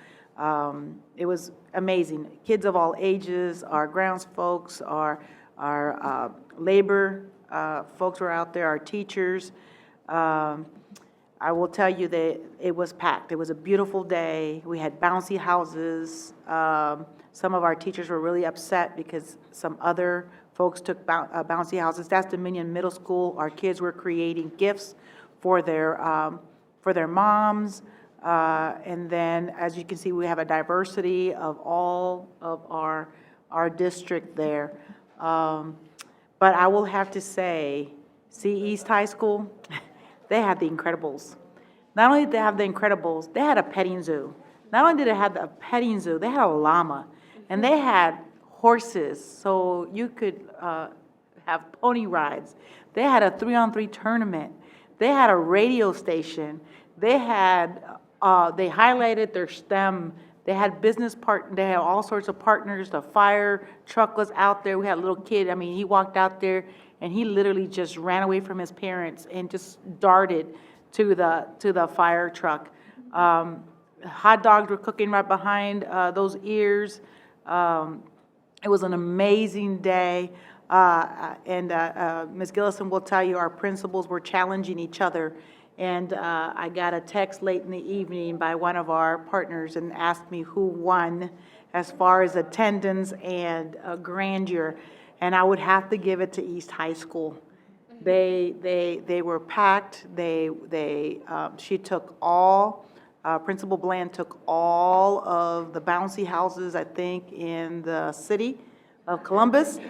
[SPEAKER 14] it was amazing. Kids of all ages, our grounds folks, our labor folks were out there, our teachers. I will tell you that it was packed. It was a beautiful day. We had bouncy houses. Some of our teachers were really upset because some other folks took bouncy houses. That's Dominion Middle School. Our kids were creating gifts for their moms. And then, as you can see, we have a diversity of all of our district there. But I will have to say, see East High School, they had the Incredibles. Not only did they have the Incredibles, they had a petting zoo. Not only did they have a petting zoo, they had a llama. And they had horses, so you could have pony rides. They had a 3-on-3 tournament. They had a radio station. They had, they highlighted their STEM. They had they had all sorts of partners. The fire truck was out there. We had a little kid, I mean, he walked out there and he literally just ran away from his parents and just darted to the fire truck. Hot dogs were cooking right behind those ears. It was an amazing day. And Ms. Gillison will tell you our principals were challenging each other. And I got a text late in the evening by one of our partners and asked me who won as far as attendance and grandeur. And I would have to give it to East High School. They were packed. She took all, Principal Bland took all of the bouncy houses, I think, in the city of Columbus.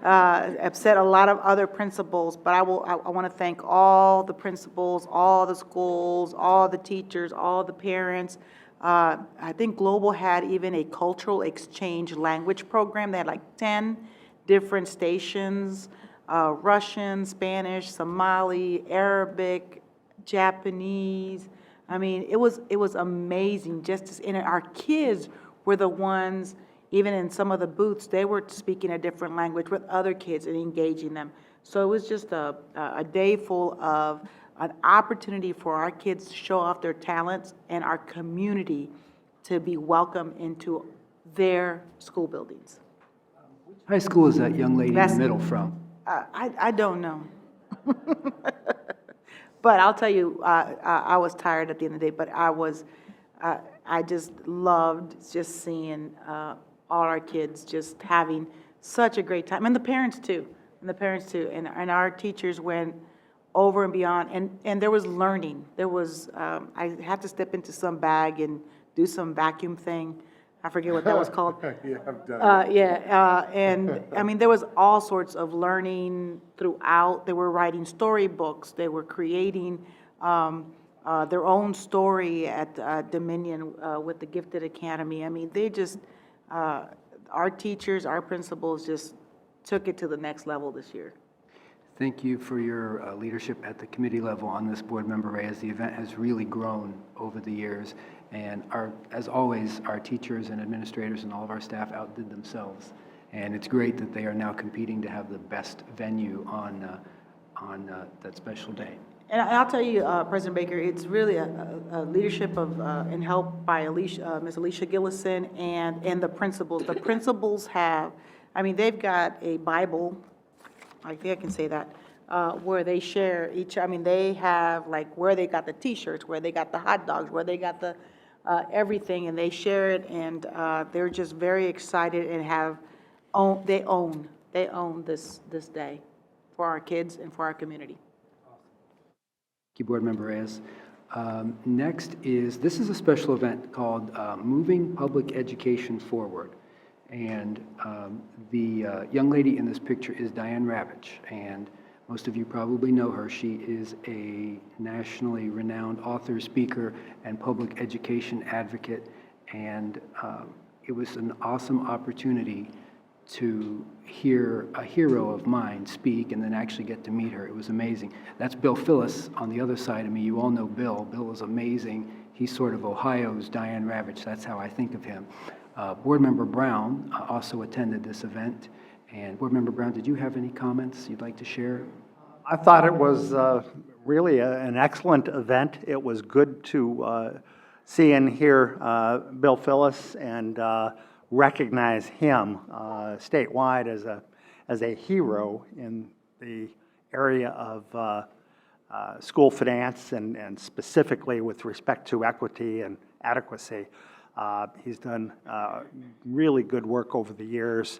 [SPEAKER 14] Upset a lot of other principals, but I want to thank all the principals, all the schools, all the teachers, all the parents. I think Global had even a cultural exchange language program. They had like 10 different stations, Russian, Spanish, Somali, Arabic, Japanese. I mean, it was amazing. And our kids were the ones, even in some of the booths, they were speaking a different language with other kids and engaging them. So it was just a day full of an opportunity for our kids to show off their talents and our community to be welcome into their school buildings.
[SPEAKER 1] Which high school is that young lady in the middle from?
[SPEAKER 14] I don't know. But I'll tell you, I was tired at the end of the day, but I just loved just seeing all our kids just having such a great time, and the parents too, and our teachers went over and beyond, and there was learning. There was, I had to step into some bag and do some vacuum thing. I forget what that was called.
[SPEAKER 5] Yeah, I've done it.
[SPEAKER 14] And, I mean, there was all sorts of learning throughout. They were writing storybooks, they were creating their own story at Dominion with the Gifted Academy. I mean, they just, our teachers, our principals just took it to the next level this year.
[SPEAKER 1] Thank you for your leadership at the committee level on this, Board Member Reyes. The event has really grown over the years, and as always, our teachers and administrators and all of our staff outdid themselves. And it's great that they are now competing to have the best venue on that special day.
[SPEAKER 14] And I'll tell you, President Baker, it's really a leadership of, and help by Ms. Alicia Gillison and the principals. The principals have, I mean, they've got a Bible, I think I can say that, where they share each, I mean, they have like where they got the T-shirts, where they got the hot dogs, where they got the everything, and they share it, and they're just very excited and they own this day for our kids and for our community.
[SPEAKER 1] Thank you, Board Member Reyes. Next this is a special event called Moving Public Education Forward. And the young lady in this picture is Diane Ravitch, and most of you probably know her. She is a nationally renowned author, speaker, and public education advocate, and it was an awesome opportunity to hear a hero of mine speak and then actually get to meet her. It was amazing. That's Bill Phillis on the other side of me. You all know Bill. Bill is amazing. He's sort of Ohio's Diane Ravitch. That's how I think of him. Board Member Brown also attended this event. And Board Member Brown, did you have any comments you'd like to share?
[SPEAKER 3] I thought it was really an excellent event. It was good to see and hear Bill Phillis and recognize him statewide as a hero in the area of school finance and specifically with respect to equity and adequacy. He's done really good work over the years.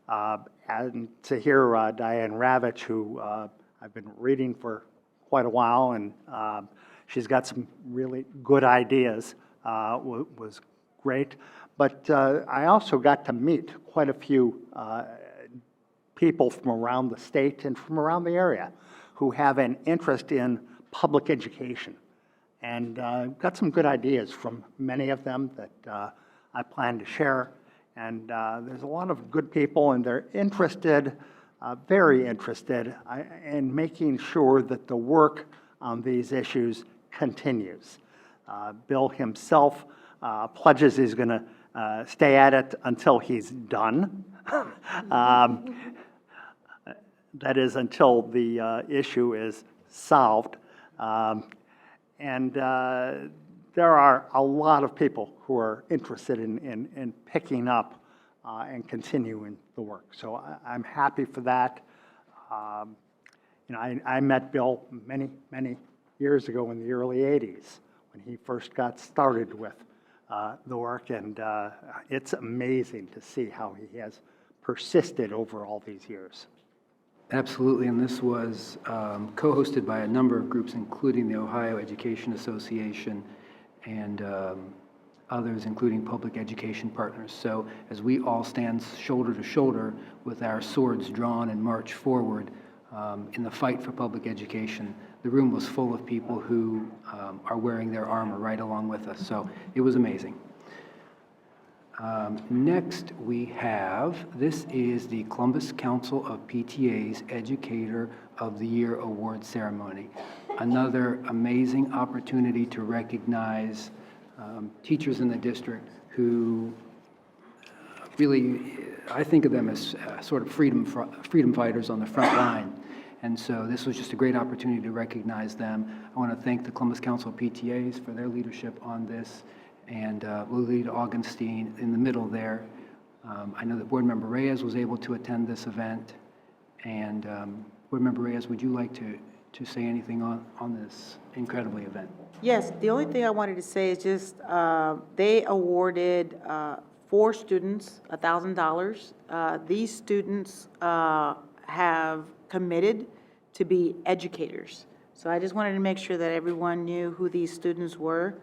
[SPEAKER 3] And to hear Diane Ravitch, who I've been reading for quite a while, and she's got some really good ideas, was great. But I also got to meet quite a few people from around the state and from around the area who have an interest in public education. And got some good ideas from many of them that I plan to share. And there's a lot of good people, and they're interested, very interested, in making sure that the work on these issues continues. Bill himself pledges he's going to stay at it until he's done. That is, until the issue is solved. And there are a lot of people who are interested in picking up and continuing the work. So I'm happy for that. I met Bill many, many years ago in the early 80s when he first got started with the work. And it's amazing to see how he has persisted over all these years.
[SPEAKER 1] Absolutely, and this was co-hosted by a number of groups, including the Ohio Education Association and others, including Public Education Partners. So as we all stand shoulder to shoulder with our swords drawn and march forward in the fight for public education, the room was full of people who are wearing their armor right along with us. So it was amazing. Next we have, this is the Columbus Council of PTA's Educator of the Year Award Ceremony. Another amazing opportunity to recognize teachers in the district who really, I think of them as sort of freedom fighters on the front line. And so this was just a great opportunity to recognize them. I want to thank the Columbus Council of PTAs for their leadership on this, and Lolita Augenstein in the middle there. I know that Board Member Reyes was able to attend this event. And Board Member Reyes, would you like to say anything on this incredible event?
[SPEAKER 14] Yes, the only thing I wanted to say is just they awarded 4 students $1,000. These students have committed to be educators. So I just wanted to make sure that everyone knew who these students were.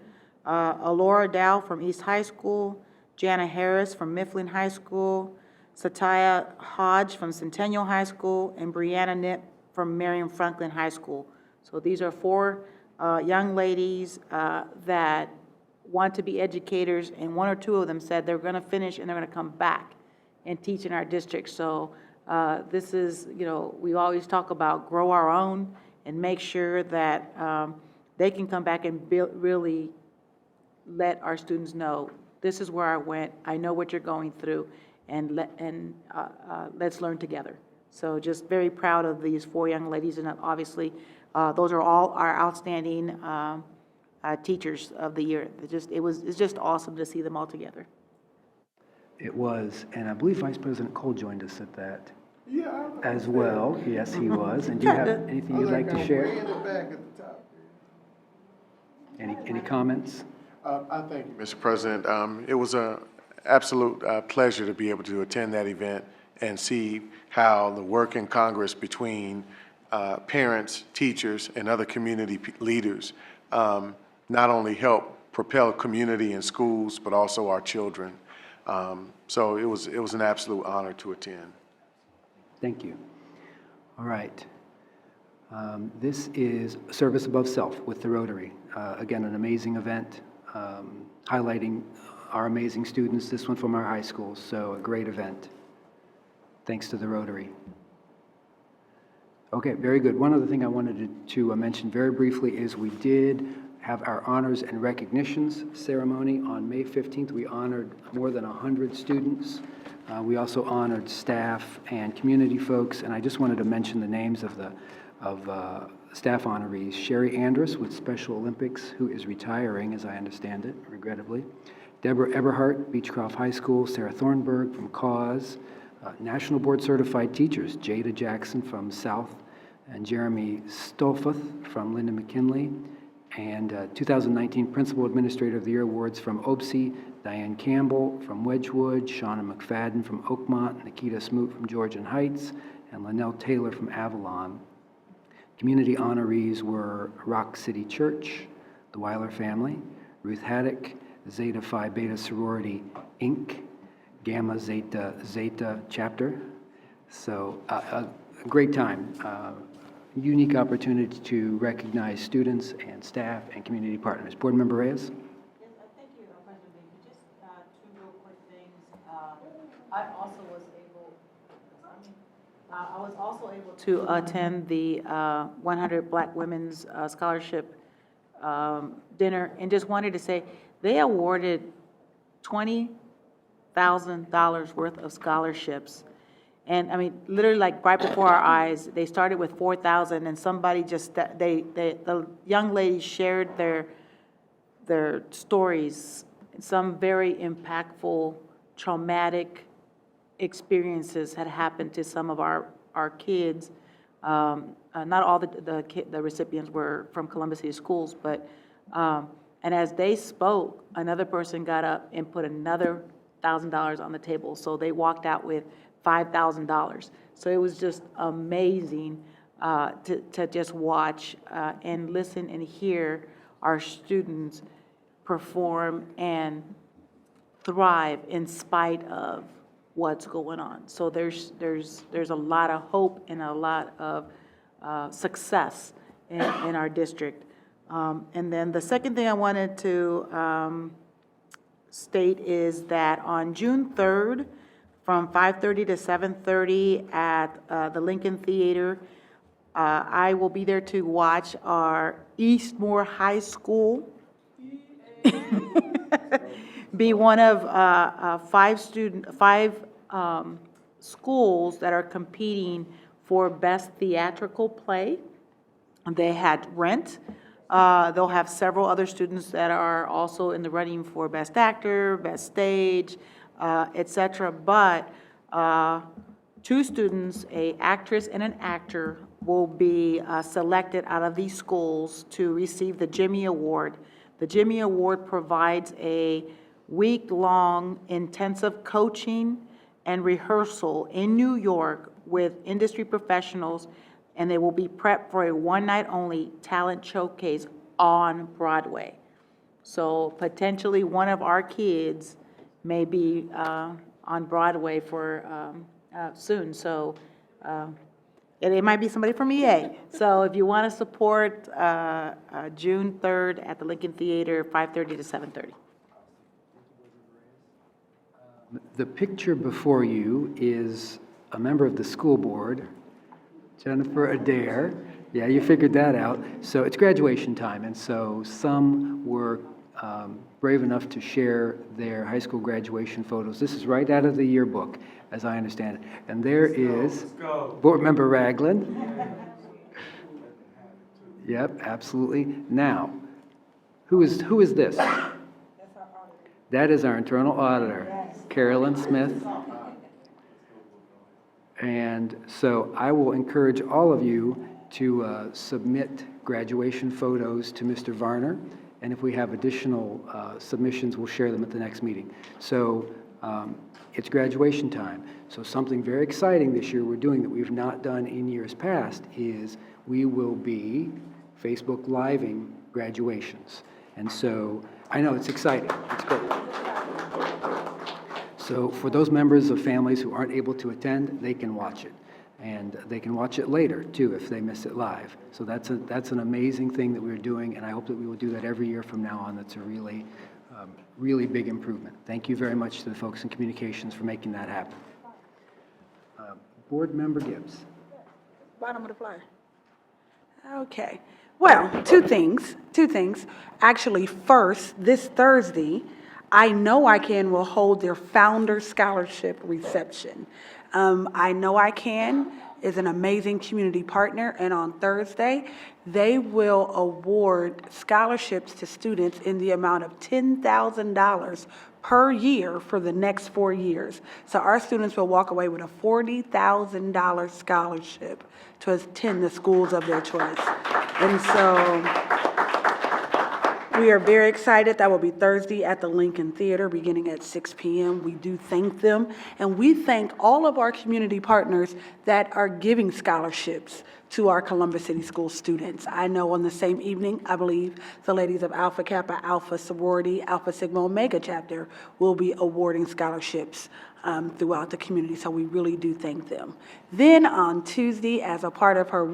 [SPEAKER 14] Alora Dow from East High School, Jana Harris from Mifflin High School, Satya Hodge from Centennial High School, and Brianna Nip from Marion Franklin High School. So these are four young ladies that want to be educators, and one or two of them said they're going to finish and they're going to come back and teach in our district. So this is, we always talk about grow our own and make sure that they can come back and really let our students know, this is where I went, I know what you're going through, and let's learn together. So just very proud of these four young ladies, and obviously, those are all our outstanding teachers of the year. It's just awesome to see them all together.
[SPEAKER 1] It was, and I believe Vice President Cole joined us at that as well. Yes, he was. And do you have anything you'd like to share? Any comments?
[SPEAKER 5] I thank you, Mr. President. It was an absolute pleasure to be able to attend that event and see how the work in Congress between parents, teachers, and other community leaders not only help propel community and schools, but also our children. So it was an absolute honor to attend.
[SPEAKER 1] Thank you. All right. This is Service Above Self with the Rotary. Again, an amazing event highlighting our amazing students, this one from our high schools, so a great event. Thanks to the Rotary. Okay, very good. One other thing I wanted to mention very briefly is we did have our honors and recognitions ceremony on May 15th. We honored more than 100 students. We also honored staff and community folks, and I just wanted to mention the names of the staff honorees. Sherry Andrus with Special Olympics, who is retiring, as I understand it, regrettably. Deborah Eberhardt, Beechcroft High School. Sarah Thornburg from Cause. National Board Certified Teachers, Jada Jackson from South, and Jeremy Stolfuth from Linda McKinley. And 2019 Principal Administrator of the Year Awards from OPSI, Diane Campbell from Wedgwood, Shauna McFadden from Oakmont, Nikita Smoot from Georgian Heights, and Linnell Taylor from Avalon. Community honorees were Rock City Church, the Weiler family, Ruth Haddock, Zeta Phi Beta Sorority, Inc., Gamma Zeta Zeta chapter. So a great time. Unique opportunity to recognize students and staff and community partners. Board Member Reyes?
[SPEAKER 14] Yes, thank you, President Baker. Just two real quick things. I was also able to attend the 100 Black Women's Scholarship dinner, and just wanted to say they awarded $20,000 worth of scholarships. And I mean, literally like right before our eyes, they started with 4,000, and somebody just, the young ladies shared their stories, some very impactful, traumatic experiences had happened to some of our kids. Not all the recipients were from Columbus City Schools, but, and as they spoke, another person got up and put another $1,000 on the table. So they walked out with $5,000. So it was just amazing to just watch and listen and hear our students perform and thrive in spite of what's going on. So there's a lot of hope and a lot of success in our district. And then the second thing I wanted to state is that on June 3rd, from 5:30 to 7:30 at the Lincoln Theater, I will be there to watch our Eastmore High School be one of five schools that are competing for Best Theatrical Play. They had Rent. They'll have several other students that are also in the running for Best Actor, Best Stage, etc. But two students, an actress and an actor, will be selected out of these schools to receive the Jimmy Award. The Jimmy Award provides a week-long intensive coaching and rehearsal in New York with industry professionals, and they will be prepped for a one-night-only talent showcase on Broadway. So potentially one of our kids may be on Broadway for soon. So it might be somebody from EA. So if you want to support June 3rd at the Lincoln Theater, 5:30 to 7:30.
[SPEAKER 1] The picture before you is a member of the school board, Jennifer Adair. Yeah, you figured that out. So it's graduation time, and so some were brave enough to share their high school graduation photos. This is right out of the yearbook, as I understand it. And there is Board Member Ragland. Yep, absolutely. Now, who is this? That is our internal auditor, Carolyn Smith. And so I will encourage all of you to submit graduation photos to Mr. Varner. And if we have additional submissions, we'll share them at the next meeting. So it's graduation time. So something very exciting this year we're doing that we've not done in years past is we will be Facebook Living graduations. And so I know it's exciting. It's great. So for those members of families who aren't able to attend, they can watch it. And they can watch it later, too, if they miss it live. So that's an amazing thing that we're doing, and I hope that we will do that every year from now on. That's a really, really big improvement. Thank you very much to the folks in communications for making that happen. Board Member Gibbs.
[SPEAKER 11] Bottom of the flyer. Okay. Well, two things. Actually, first, this Thursday, I Know I Can will hold their Founder Scholarship Reception. I Know I Can is an amazing community partner, and on Thursday, they will award scholarships to students in the amount of $10,000 per year for the next 4 years. So our students will walk away with a $40,000 scholarship to attend the schools of their choice. And so we are very excited. That will be Thursday at the Lincoln Theater beginning at 6 p.m. We do thank them, and we thank all of our community partners that are giving scholarships to our Columbus City School students. I know on the same evening, I believe the ladies of Alpha Kappa Alpha Sorority, Alpha Sigma Omega chapter will be awarding scholarships throughout the community, so we really do thank them. Then on Tuesday, as a part of her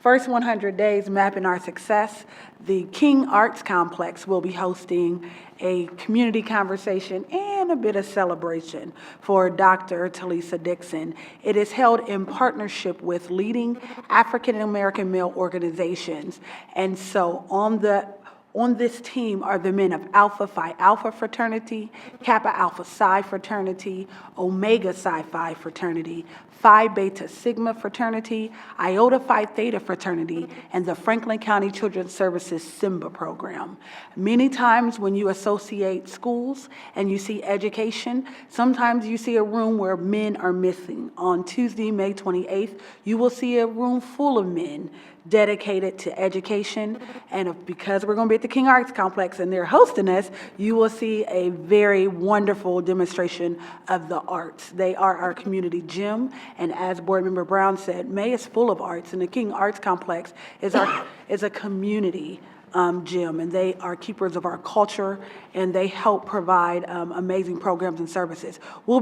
[SPEAKER 11] first 100 days mapping our success, the King Arts Complex will be hosting a community conversation and a bit of celebration for Dr. Talisa Dixon. It is held in partnership with leading African American male organizations. And so on this team are the men of Alpha Phi Alpha fraternity, Kappa Alpha Psi fraternity, Omega Psi Phi fraternity, Phi Beta Sigma fraternity, Iota Phi Theta fraternity, and the Franklin County Children's Services SIMBA program. Many times when you associate schools and you see education, sometimes you see a room where men are missing. On Tuesday, May 28th, you will see a room full of men dedicated to education, and because we're going to be at the King Arts Complex and they're hosting us, you will see a very wonderful demonstration of the arts. They are our community gym, and as Board Member Brown said, May is full of arts, and the King Arts Complex is a community gym, and they are keepers of our culture, and they help provide amazing programs and services. We'll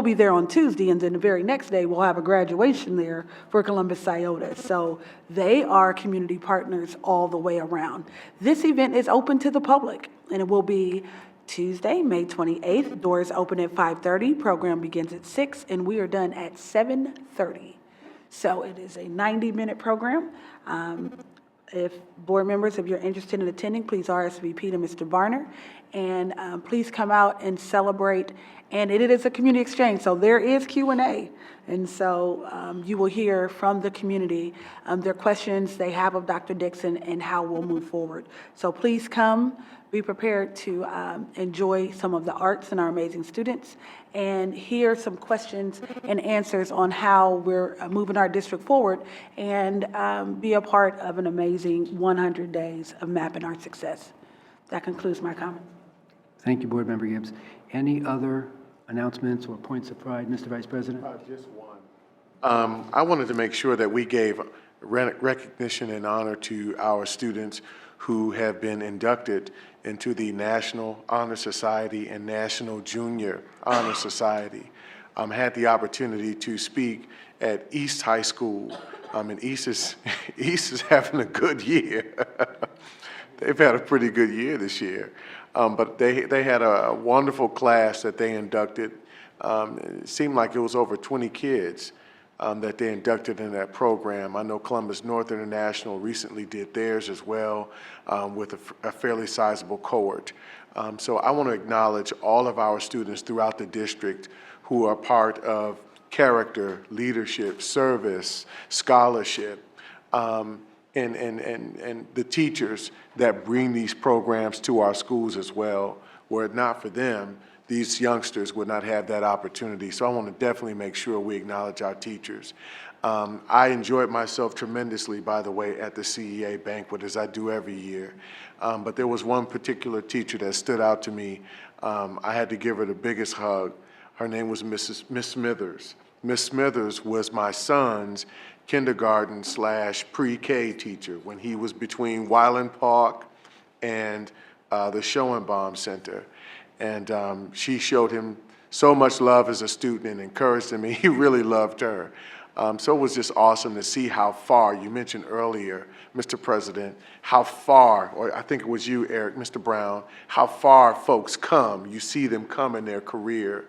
[SPEAKER 11] be there on Tuesday, and then the very next day we'll have a graduation there for Columbus Iota. So they are community partners all the way around. This event is open to the public, and it will be Tuesday, May 28th. Doors open at 5:30. Program begins at 6, and we are done at 7:30. So it is a 90-minute program. If board members, if you're interested in attending, please RSVP to Mr. Varner, and please come out and celebrate. And it is a community exchange, so there is Q&A. And so you will hear from the community their questions they have of Dr. Dixon and how we'll move forward. So please come, be prepared to enjoy some of the arts and our amazing students, and hear some questions and answers on how we're moving our district forward, and be a part of an amazing 100 days of mapping our success. That concludes my comment.
[SPEAKER 1] Thank you, Board Member Gibbs. Any other announcements or points of pride, Mr. Vice President?
[SPEAKER 5] Just one. I wanted to make sure that we gave recognition and honor to our students who have been inducted into the National Honor Society and National Junior Honor Society. Had the opportunity to speak at East High School, and East is having a good year. They've had a pretty good year this year, but they had a wonderful class that they inducted. It seemed like it was over 20 kids that they inducted in that program. I know Columbus North International recently did theirs as well, with a fairly sizable cohort. So I want to acknowledge all of our students throughout the district who are part of character, leadership, service, scholarship, and the teachers that bring these programs to our schools as well. Were it not for them, these youngsters would not have that opportunity. So I want to definitely make sure we acknowledge our teachers. I enjoyed myself tremendously, by the way, at the CEA banquet, as I do every year. But there was one particular teacher that stood out to me. I had to give her the biggest hug. Her name was Miss Smithers. Miss Smithers was my son's kindergarten/pre-K teacher when he was between Wyland Park and the Schoenbaum Center. And she showed him so much love as a student and encouraged him, and he really loved her. So it was just awesome to see how far, you mentioned earlier, Mr. President, how far, or I think it was you, Eric, Mr. Brown, how far folks come. You see them come in their career.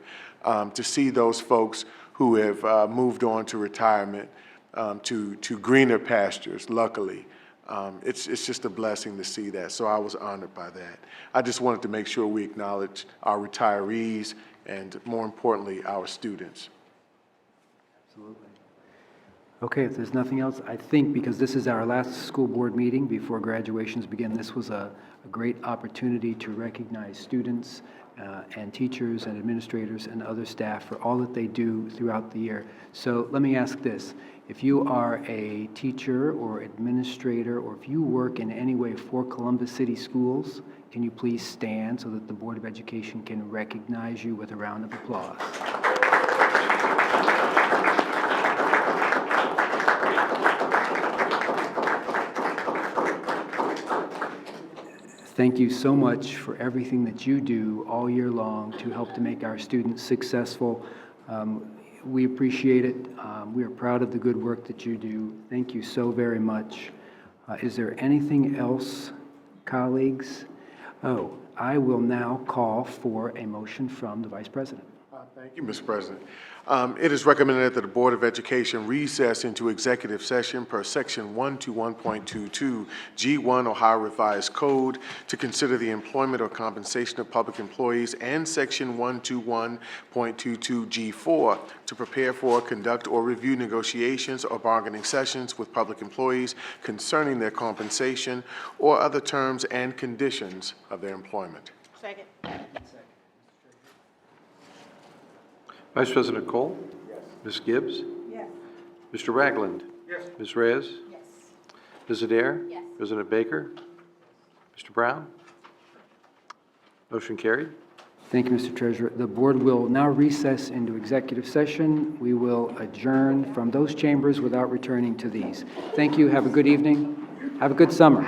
[SPEAKER 5] To see those folks who have moved on to retirement, to greener pastures, luckily. It's just a blessing to see that, so I was honored by that. I just wanted to make sure we acknowledge our retirees and, more importantly, our students.
[SPEAKER 1] Absolutely. Okay, if there's nothing else, I think because this is our last school board meeting before graduations begin, this was a great opportunity to recognize students and teachers and administrators and other staff for all that they do throughout the year. So let me ask this. If you are a teacher or administrator, or if you work in any way for Columbus City Schools, can you please stand so that the Board of Education can recognize you with a round of applause? Thank you so much for everything that you do all year long to help to make our students successful. We appreciate it. We are proud of the good work that you do. Thank you so very much. Is there anything else, colleagues? Oh, I will now call for a motion from the Vice President.
[SPEAKER 5] Thank you, Mr. President. It is recommended that the Board of Education recess into executive session per Section 121.22 G1 Ohio Revised Code to consider the employment or compensation of public employees, and Section 121.22 G4 to prepare for, conduct, or review negotiations or bargaining sessions with public employees concerning their compensation or other terms and conditions of their employment.
[SPEAKER 11] Second.
[SPEAKER 2] Vice President Cole? Yes. Ms. Gibbs?
[SPEAKER 11] Yes.
[SPEAKER 2] Mr. Ragland?
[SPEAKER 11] Yes.
[SPEAKER 2] Ms. Reyes?
[SPEAKER 11] Yes.
[SPEAKER 2] Ms. Adair?
[SPEAKER 9] Yes.
[SPEAKER 2] President Baker? Mr. Brown? Motion carried.
[SPEAKER 1] Thank you, Mr. Treasurer. The board will now recess into executive session. We will adjourn from those chambers without returning to these. Thank you. Have a good evening. Have a good summer.